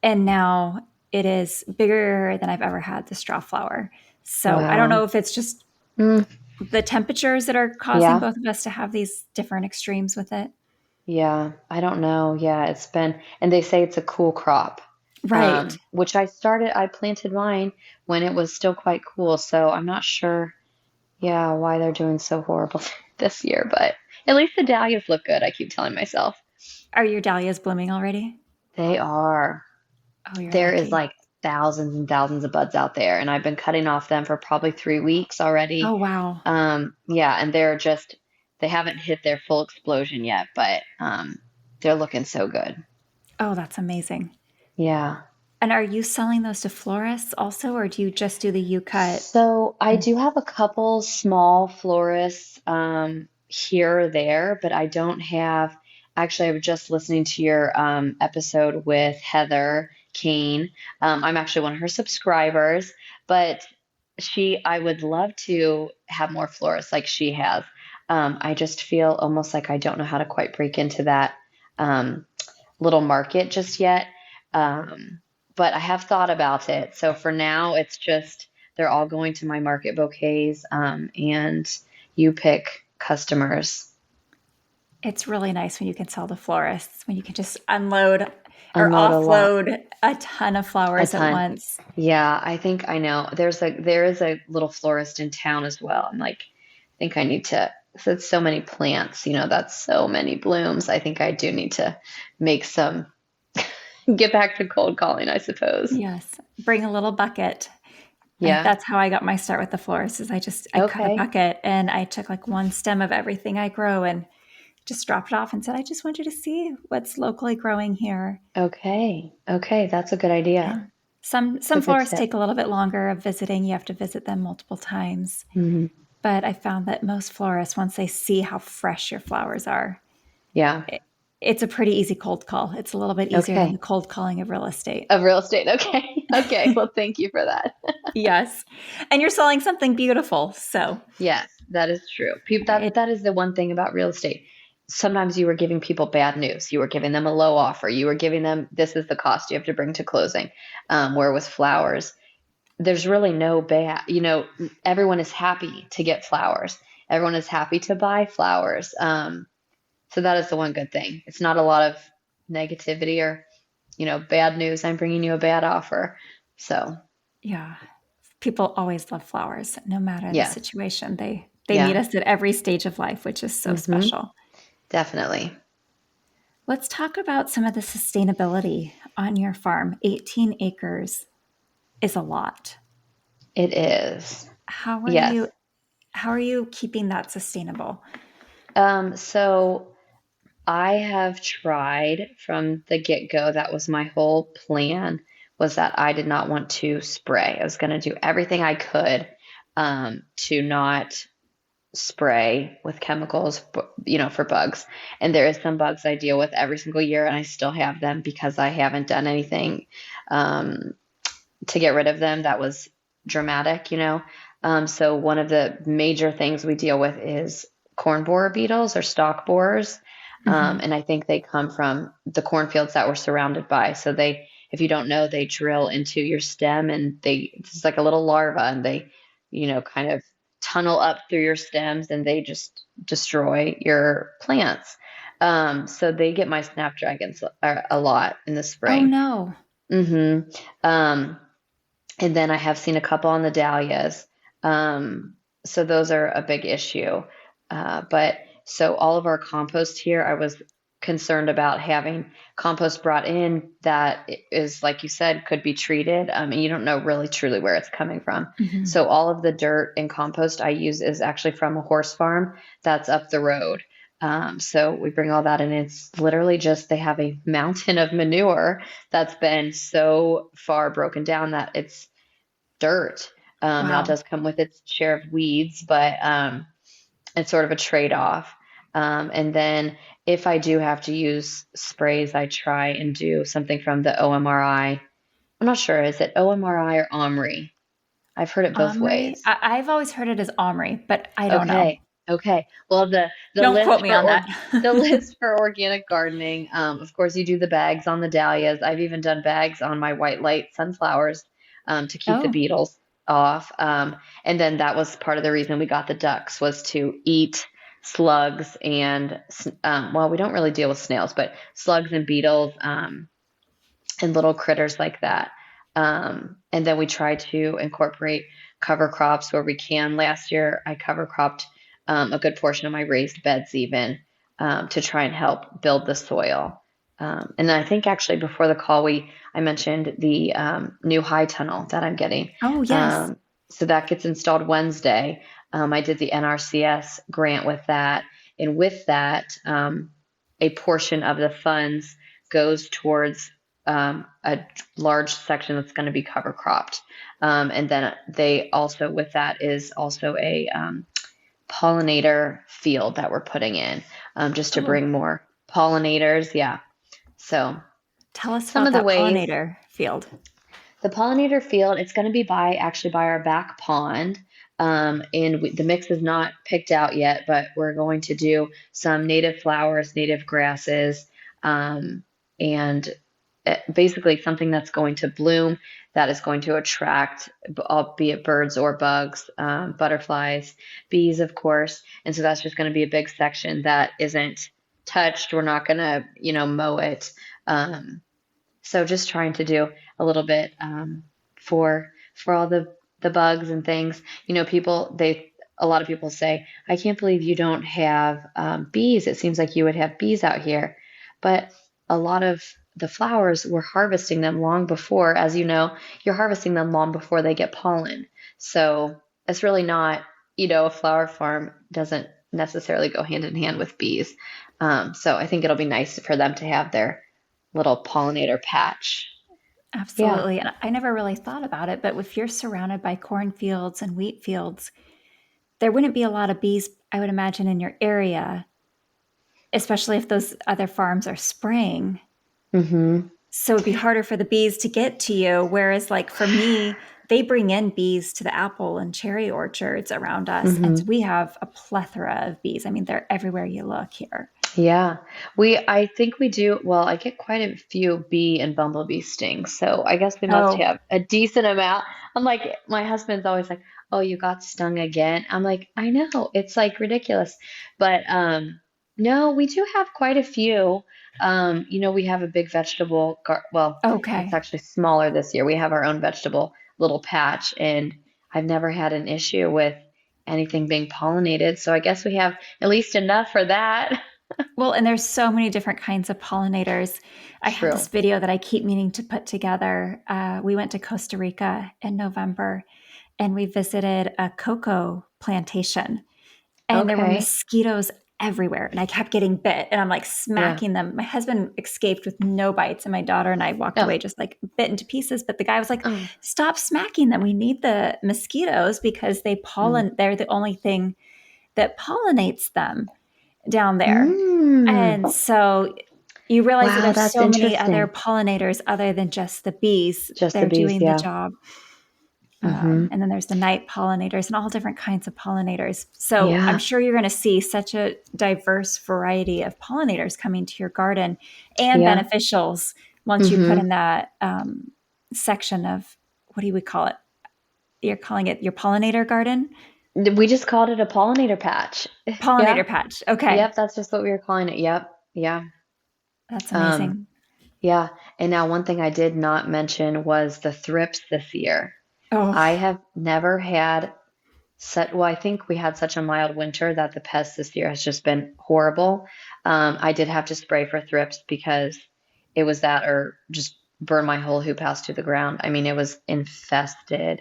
And now it is bigger than I've ever had the straw flower. So I don't know Wow. if it's just Mm, the temperatures that are causing yeah. both of us to have these different extremes with it. Yeah, I don't know. Yeah, and they say it's a cool crop, Right. which I planted mine when it was still quite cool. So I'm not sure, yeah, why they're doing so horrible this year, but at least the dahlias look good, I keep telling myself. Are your dahlias blooming already? They are. Oh, you're There is lucky. like thousands and thousands of buds out there, and I've been cutting off them for probably 3 weeks Oh, already. wow. Yeah, and they haven't hit their full explosion yet, but they're looking so good. Oh, that's amazing. Yeah. And are you selling those to florists also, or do you just do the U cut? So I do have a couple small florists here or there, but I don't have. Actually, I was just listening to your episode with Heather Kane. I'm actually one of her subscribers, but I would love to have more florists like she has. I just feel almost like I don't know how to quite break into that um, little market just yet. Um, but I have thought about it. So for now, it's just they're all going to my market bouquets, and you pick customers. It's really nice when you can sell to florists, when you can just unload. or unload a lot, offload a ton of a flowers at ton. once. Yeah, I think I know. There is a little florist in town as well. I'm like, I think I need to, so it's so many plants, that's so many blooms. I think I do need to make some, get back to cold calling, I suppose. Yes, bring a little bucket. Yeah. That's how I got my start with the florist. Is I cut a Okay. bucket and I took like one stem of everything I grow and just dropped it off and said, I just want you to see what's locally growing here. Okay. Okay. That's a good idea. And some It's a good florists tip. take a little bit longer of visiting. You have to visit them multiple times. Hmm. But I found that most florists, once they see how fresh your flowers are, Yeah. it's a pretty easy cold call. It's a little bit easier than the Okay. cold calling of real estate. Of real estate. Okay. Okay. Well, thank you for that. Yes. And you're selling something beautiful. So Yes, that is true. People, it, that is the one thing about real estate. Sometimes you were giving people bad news. You were giving them a low offer. You were giving them, this is the cost you have to bring to closing. Where with flowers, there's really no bad, everyone is happy to get flowers. Everyone is happy to buy flowers. So that is the one good thing. It's not a lot of negativity or, bad news. I'm bringing you a bad offer. So yeah, people always love flowers, no matter the yeah, situation. They meet yeah, us at every stage of life, which is so hmm, special. definitely. Let's talk about some of the sustainability on your farm. 18 acres is a lot. It is. How are Yes. you how are you keeping that sustainable? So I have tried from the get-go. That was my whole plan, was that I did not want to spray. I was going to do everything I could to not spray with chemicals, for bugs. And there is some bugs I deal with every single year, and I still have them because I haven't done anything um, to get rid of them. That was dramatic. So one of the major things we deal with is corn borer beetles or stalk borers. Hmm. And I think they come from the cornfields that we're surrounded by. So if you don't know, they drill into your stem and it's like a little larva, and they, kind of tunnel up through your stems, and they just destroy your plants. So they get my snapdragons a lot in the Oh spring. no. Hmm. Um, and then I have seen a couple on the dahlias. So those are a big issue. But so all of our compost here, I was concerned about having compost brought in that is, like you said, could be treated. And you don't know really truly where it's coming from. Hmm. So all of the dirt and compost I use is actually from a horse farm that's up the road. So we bring all that in. It's literally just, they have a mountain of manure that's been so far broken down that it's dirt. Now it Wow. does come with its share of weeds, but it's sort of a trade-off. And then if I do have to use sprays, I try and do something from the OMRI. I'm not sure, is it OMRI or OMRI? I've heard it both Omri. ways. I've always heard it as Omri, but I don't know. Okay. Okay. Well, the Don't quote list me on that. the list for organic gardening, of course, you do the bags on the dahlias. I've even done bags on my white light sunflowers to keep the Oh, beetles off. And then that was part of the reason we got the ducks, was to eat slugs and well, we don't really deal with snails, but slugs and beetles and little critters like that. And then we try to incorporate cover crops where we can. Last year, I cover cropped a good portion of my raised beds, even to try and help build the soil. And then I think actually before the call, I mentioned the new high tunnel that I'm getting. oh yes. So that gets installed Wednesday. I did the NRCS grant with that, and with that, a portion of the funds goes towards a large section that's going to be cover cropped. And then they also, with that, is also a pollinator field that we're putting in just to Oh, bring more pollinators. Yeah. So tell us some about of the that ways. pollinator field. The pollinator field, it's going to be actually by our back pond. And the mix is not picked out yet, but we're going to do some native flowers, native grasses, and basically something that's going to bloom, that is going to attract, albeit birds or bugs, butterflies, bees, of course. And so that's just going to be a big section that isn't touched. We're not going to, mow it. So just trying to do a little bit for all the bugs and things. A lot of people say, I can't believe you don't have bees. It seems like you would have bees out here. But a lot of the flowers, we're harvesting them long before, as you know, you're harvesting them long before they get pollen. So it's really not, a flower farm doesn't necessarily go hand in hand with bees. So I think it'll be nice for them to have their little pollinator patch. Yeah. Absolutely. And I never really thought about it, but if you're surrounded by cornfields and wheat fields, there wouldn't be a lot of bees, I would imagine, in your area, especially if those other farms are spraying. Mm-hmm. So it'd be harder for the bees to get to you. Whereas, like for me, they bring in bees to the apple and cherry orchards around us. And Mm-hmm. we have a plethora of bees. I mean, they're everywhere you look here. Yeah. I think we do. Well, I get quite a few bee and bumblebee stings. So I guess we must Oh, have a decent amount. I'm like, my husband's always like, "Oh, you got stung again." I'm like, "I know. It's like ridiculous." But no, we do have quite a few. We have a big well, it's okay. actually smaller this year. We have our own vegetable little patch, and I've never had an issue with anything being pollinated. So I guess we have at least enough for that. Well, and there's so many different kinds of pollinators. I have this True. video that I keep meaning to put together. We went to Costa Rica in November and we visited a cocoa plantation, and there were Okay. mosquitoes everywhere. And I kept getting bit, and I'm like Yeah. smacking them. My husband escaped with no bites, and my daughter and I walked Oh. away just like bitten to pieces. But the guy was like, Oh. "Stop smacking them. We need the mosquitoes because Mm. they're the only thing that pollinates them down there." Mm. And so you realize that Wow, there's that's so many other interesting. pollinators other than just the bees. Just the They're bees, doing the yeah. job. Mm-hmm. And then there's the night pollinators and all different kinds of pollinators. So I'm Yeah. sure you're going to see such a diverse variety of pollinators coming to your garden and Yeah. beneficials once you put Mm-hmm. in that section of, what do we call it? You're calling it your pollinator garden? We just called it a pollinator patch. Yeah. Pollinator patch. Okay. Yep, that's just what we were calling it. Yep. Yeah. That's Um, amazing. yeah. And now one thing I did not mention was the thrips this year. I Oh, have never had I think we had such a mild winter that the pest this year has just been horrible. I did have to spray for thrips because it was that or just burn my whole hoop house to the ground. I mean, it was infested.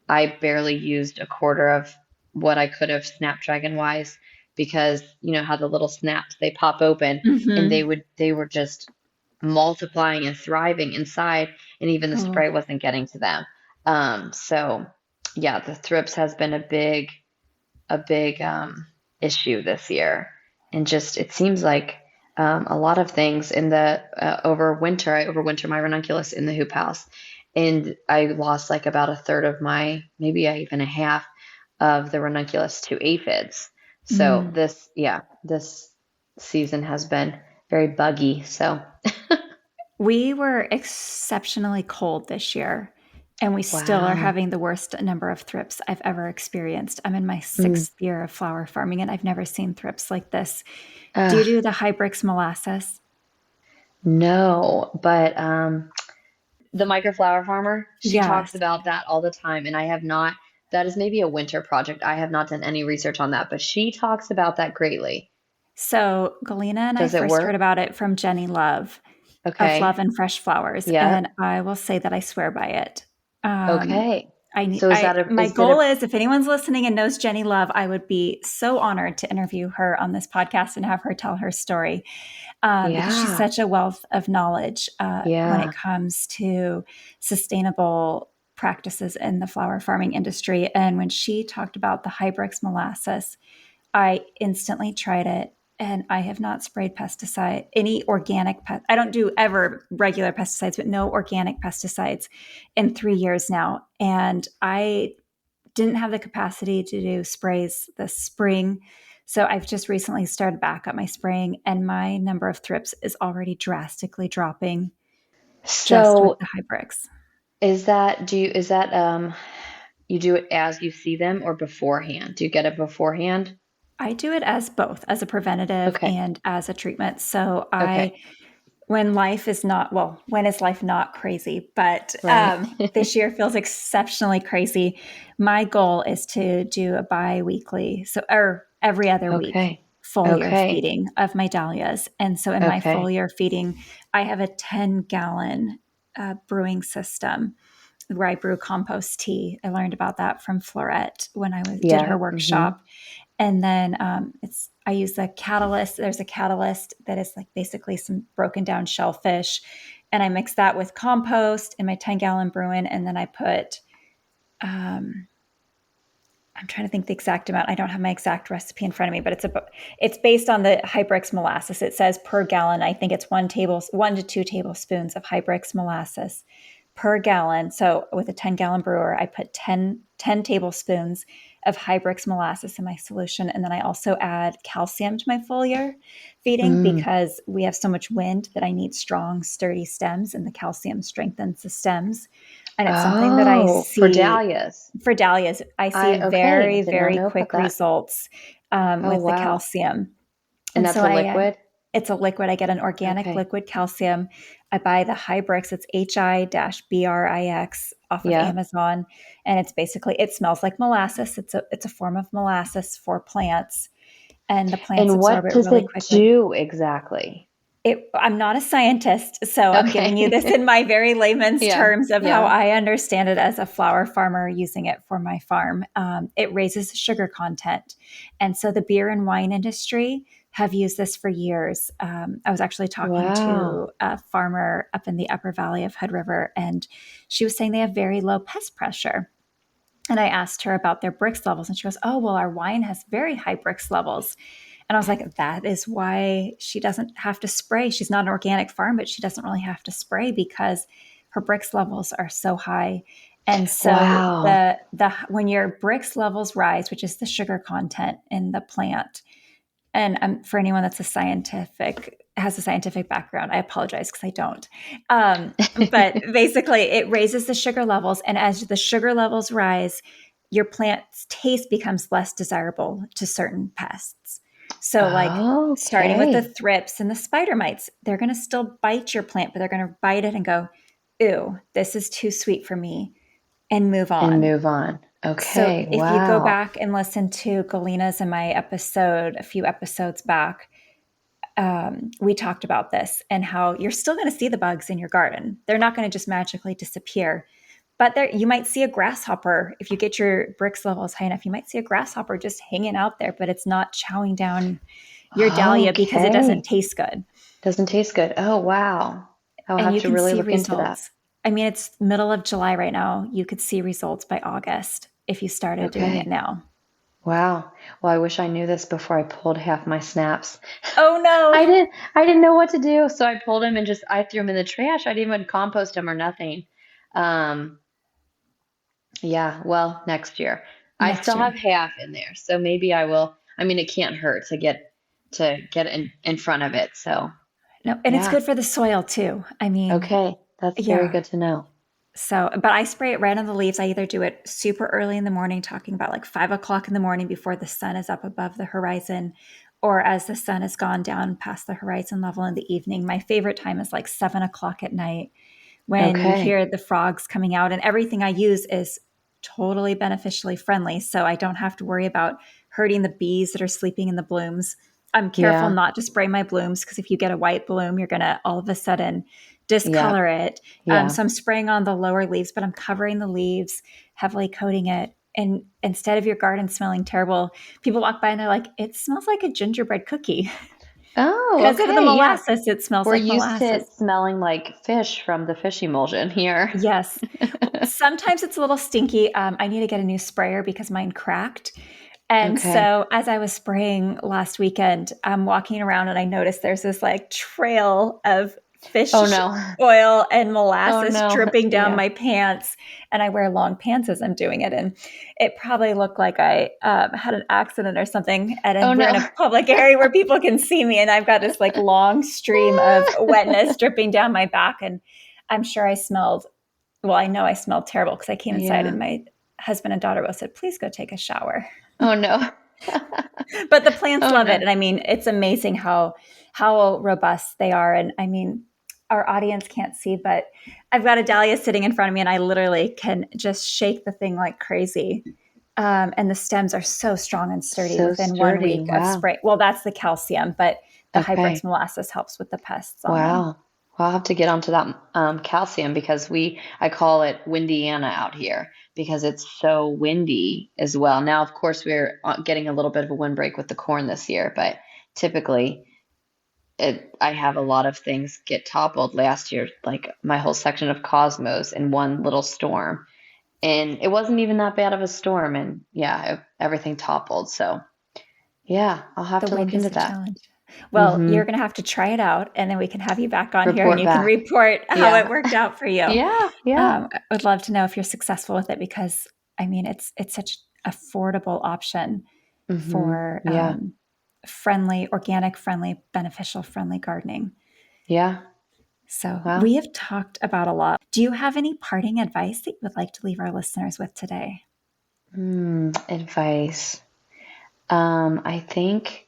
I barely used a quarter of what I could have Snapdragon wise because you know how the little snaps they pop open and hmm. they were just multiplying and thriving inside and even the Oh. spray wasn't getting to them. So yeah, the thrips has been a big issue this year, and just it seems like a lot of things in the over winter. I overwinter my ranunculus in the hoop house, and I lost like about a third of my, maybe even a half of the ranunculus to aphids. So Mm. this season has been very buggy. So We were exceptionally cold this year, and we still are wow. having the worst number of thrips I've ever experienced. I'm in my Mm. sixth year of flower farming, and I've never seen thrips like this. Do you Ugh, do the Hybrix molasses? no, but the microflower farmer, she talks Yes. about that all the time, and I have not. That is maybe a winter project. I have not done any research on that, but she talks about that greatly. So Galena and I Does it first heard work? about it from Jenny Love of Okay. Love and Fresh Flowers, and Yep. I will say that I swear by it. Um, Okay. I need. So is I that a my is it a goal is, if anyone's listening and knows Jenny Love, I would be so honored to interview her on this podcast and have her tell her story, because she's yeah. such a wealth of knowledge when it Yeah. comes to sustainable practices in the flower farming industry. And when she talked about the Hybrix molasses, I instantly tried it, and I have not sprayed pesticide, any organic pest. I don't do ever regular pesticides, but no organic pesticides in 3 years now. And I didn't have the capacity to do sprays this spring. So I've just recently started back up my spraying, and my number of thrips is already drastically dropping just with So the Hybrix. is that you do it as you see them or beforehand? Do you get it beforehand? I do it as both, as a preventative Okay. and as a treatment. So Okay. when is life not crazy? But Right. this year feels exceptionally crazy. My goal is to do a bi-weekly, or every other week, Okay. foliar Okay. feeding of my dahlias. And so in my Okay. foliar feeding, I have a 10-gallon brewing system where I brew compost tea. I learned about that from Floret when I did Yeah. her workshop. And then I use a catalyst. There's a catalyst that is like basically some broken down shellfish. And I mix that with compost in my 10-gallon brewing. And then I put, I'm trying to think the exact amount. I don't have my exact recipe in front of me, but it's based on the Hybrix molasses. It says per gallon. I think it's 1 to 2 tablespoons of Hybrix molasses per gallon. So with a 10-gallon brewer, I put 10 tablespoons of Hybrix molasses in my solution. And then I also add calcium to my foliar feeding Mm. because we have so much wind that I need strong, sturdy stems, and the calcium strengthens the stems. And it's something that I Oh, for see dahlias. for dahlias. I see Okay. I very, did not very know about quick that. results Oh, with the wow. calcium. And And that's so a liquid? it's a liquid. I get an organic Okay. liquid calcium. I buy the Hybrix. It's HI-BRIX off of Yeah. Amazon. And it smells like molasses. It's a form of molasses for plants. And the plants And absorb what it does really it quickly. do exactly? I'm not a scientist, so I'm giving you this Okay. in my very layman's Yeah. terms of how Yeah. I understand it as a flower farmer using it for my farm. It raises the sugar content. And so the beer and wine industry have used this for years. I was actually talking Wow. to a farmer up in the upper valley of Hood River, and she was saying they have very low pest pressure. And I asked her about their Brix levels, and she goes, "Oh, well, our wine has very high Brix levels." And I was like, that is why she doesn't have to spray. She's not an organic farm, but she doesn't really have to spray because her Brix levels are so high. And so Wow. the when your Brix levels rise, which is the sugar content in the plant, and for anyone that's has a scientific background, I apologize because I don't. But basically, it raises the sugar levels, and as the sugar levels rise, your plant's taste becomes less desirable to certain pests. So, like starting with the Okay. thrips and the spider mites, they're going to still bite your plant, but they're going to bite it and go, "Ew, this is too sweet for me," and move And on. move on. So Okay. if you go Wow. back and listen to Galina's in my episode, a few episodes back, we talked about this and how you're still going to see the bugs in your garden. They're not going to just magically disappear. But you might see a grasshopper. If you get your Brix levels high enough, you might see a grasshopper just hanging out there, but it's not chowing down your dahlia because it doesn't Okay. taste good. Doesn't taste good. Oh, wow. I'll And have you to can really see look into that. results. I mean, it's middle of July right now. You could see results by August if you started doing it Okay. now. Wow. Well, I wish I knew this before I pulled half my snaps. Oh I no. didn't I didn't know what to do, so I pulled them and I threw them in the trash. I didn't even compost them or nothing. Um, yeah, well, next year. I Next still have year. half in there, so maybe I will. I mean, it can't hurt to get in front of it. So, No, and it's yeah. good for the soil too. I mean, Okay, that's very yeah. good to know. So, but I spray it right on the leaves. I either do it super early in the morning, talking about like 5 o'clock in the morning before the sun is up above the horizon, or as the sun has gone down past the horizon level in the evening. My favorite time is like 7 o'clock at night when you Okay. hear the frogs coming out, and everything I use is totally beneficially friendly. So I don't have to worry about hurting the bees that are sleeping in the blooms. I'm careful Yeah. not to spray my blooms because if you get a white bloom, you're going to all of a sudden Yeah. discolor it. Yeah. So I'm spraying on the lower leaves, but I'm covering the leaves, heavily coating it. And instead of your garden smelling terrible, people walk by and they're like, "It smells like a gingerbread cookie." Oh, Because of the okay. Yeah. molasses, it smells We're like used to molasses. it smelling like fish from the fish emulsion here. Yes. Sometimes it's a little stinky. I need to get a new sprayer because mine cracked. And Okay. so as I was spraying last weekend, I'm walking around and I noticed there's this like trail of Oh fish no. oil and Oh molasses no. dripping down Yeah. my pants. And I wear long pants as I'm doing it. And it probably looked like I had an accident or something. Oh And we're in no. a public area where people can see me. And I've got this like long stream of wetness dripping down my back. And I'm sure I know I smelled terrible because I came inside Yeah. and my husband and daughter both said, "Please go take a shower." Oh no. But the plants Oh love it. no. And I mean, it's amazing how robust they are. And I mean, our audience can't see, but I've got a dahlia sitting in front of me and I literally can just shake the thing like crazy. And the stems are so strong and sturdy So within 1 sturdy. week of Wow. spray. Well, that's the calcium, but the Okay. Hybrix molasses helps with the pests on them. Wow. Well, I'll have to get onto that calcium because I call it Windiana out here because it's so windy as well. Now, of course, we're getting a little bit of a windbreak with the corn this year, but typically I have a lot of things get toppled last year, like my whole section of cosmos in one little storm. And it wasn't even that bad of a storm. And yeah, everything toppled. So yeah, I'll have The to look wind is into a that. challenge. Well, you're going to have to try it out, and then we can have you back on here and Report you can back. report how Yeah. it worked out for you. Yeah. Yeah. I would love to know if you're successful with it because, I mean, it's such an affordable option for Yeah. friendly, organic friendly, beneficial friendly gardening. Yeah. So Well, we have talked about a lot. Do you have any parting advice that you would like to leave our listeners with today? advice. I think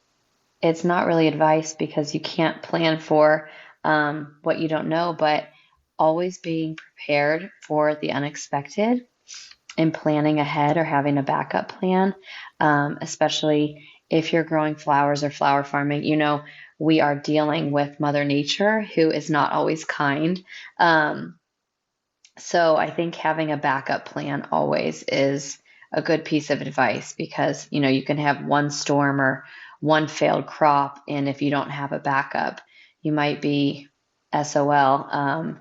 it's not really advice because you can't plan for what you don't know, but always being prepared for the unexpected and planning ahead or having a backup plan, especially if you're growing flowers or flower farming. We are dealing with Mother Nature, who is not always kind. So I think having a backup plan always is a good piece of advice because, you can have one storm or one failed crop, and if you don't have a backup, you might be SOL.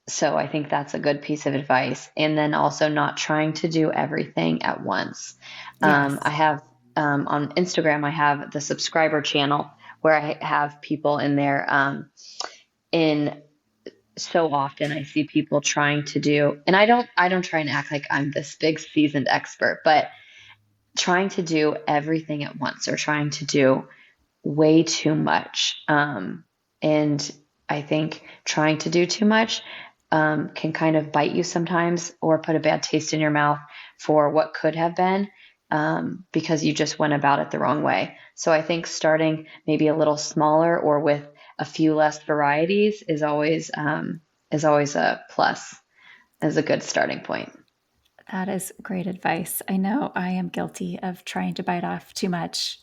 So I think that's a good piece of advice. And then also not trying to do everything at once. Yes. I have on Instagram, I have the subscriber channel where I have people in there. And so often I see people trying to do, and I don't try and act like I'm this big seasoned expert, but trying to do everything at once or trying to do way too much. And I think trying to do too much can kind of bite you sometimes or put a bad taste in your mouth for what could have been because you just went about it the wrong way. So I think starting maybe a little smaller or with a few less varieties is always a plus, is a good starting point. That is great advice. I know I am guilty of trying to bite off too much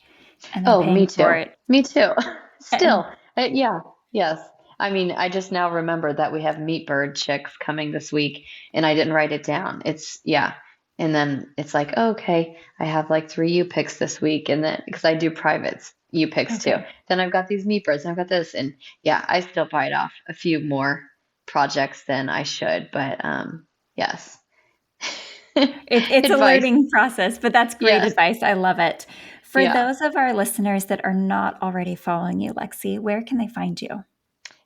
and then Oh, me paying for too. it. Me too. And Still, yeah, yes. I mean, I just now remembered that we have meat bird chicks coming this week, and I didn't write it down. Yeah. And then it's like, oh, okay, I have like 3 U picks this week, and then because I do privates U picks too. okay. Then I've got these meat birds, and I've got this, and yeah, I still bite off a few more projects than I should, but yes. It's a Advice. learning process, but that's great Yes. advice. I love it. For Yeah. those of our listeners that are not already following you, Lexi, where can they find you?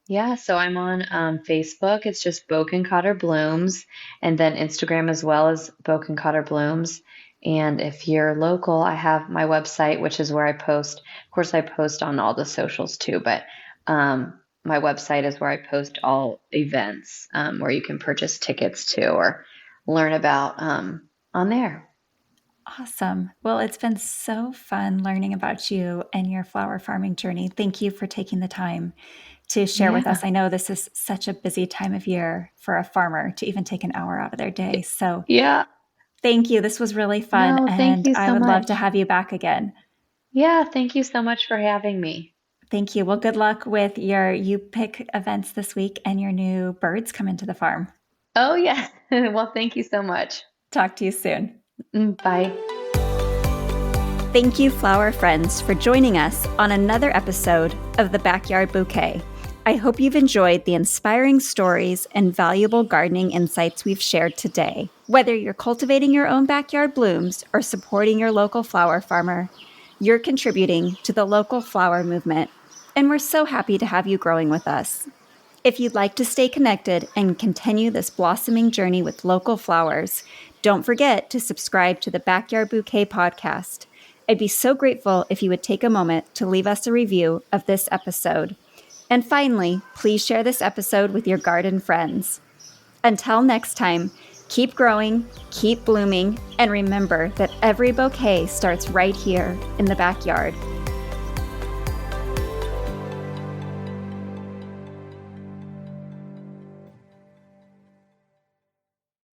Yeah, so I'm on Facebook. It's just Bokenkotter Blooms, and then Instagram as well as Bokenkotter Blooms. And if you're local, I have my website, which is where I post. Of course, I post on all the socials too, but my website is where I post all events where you can purchase tickets to or learn about on there. Awesome. Well, it's been so fun learning about you and your flower farming journey. Thank you for taking the time to share with us. Yeah. I know this is such a busy time of year for a farmer to even take an hour out of their day. So Yeah. thank you. This was really fun. No, thank And you I so would love much. to have you back again. Yeah, thank you so much for having me. Thank you. Well, good luck with your You Pick events this week and your new birds coming to the farm. Oh, yeah. Well, thank you so much. Talk to you soon. Bye. Thank you, flower friends, for joining us on another episode of the Backyard Bouquet. I hope you've enjoyed the inspiring stories and valuable gardening insights we've shared today. Whether you're cultivating your own backyard blooms or supporting your local flower farmer, you're contributing to the local flower movement, and we're so happy to have you growing with us. If you'd like to stay connected and continue this blossoming journey with local flowers, don't forget to subscribe to the Backyard Bouquet Podcast. I'd be so grateful if you would take a moment to leave us a review of this episode. And finally, please share this episode with your garden friends. Until next time, keep growing, keep blooming, and remember that every bouquet starts right here in the backyard.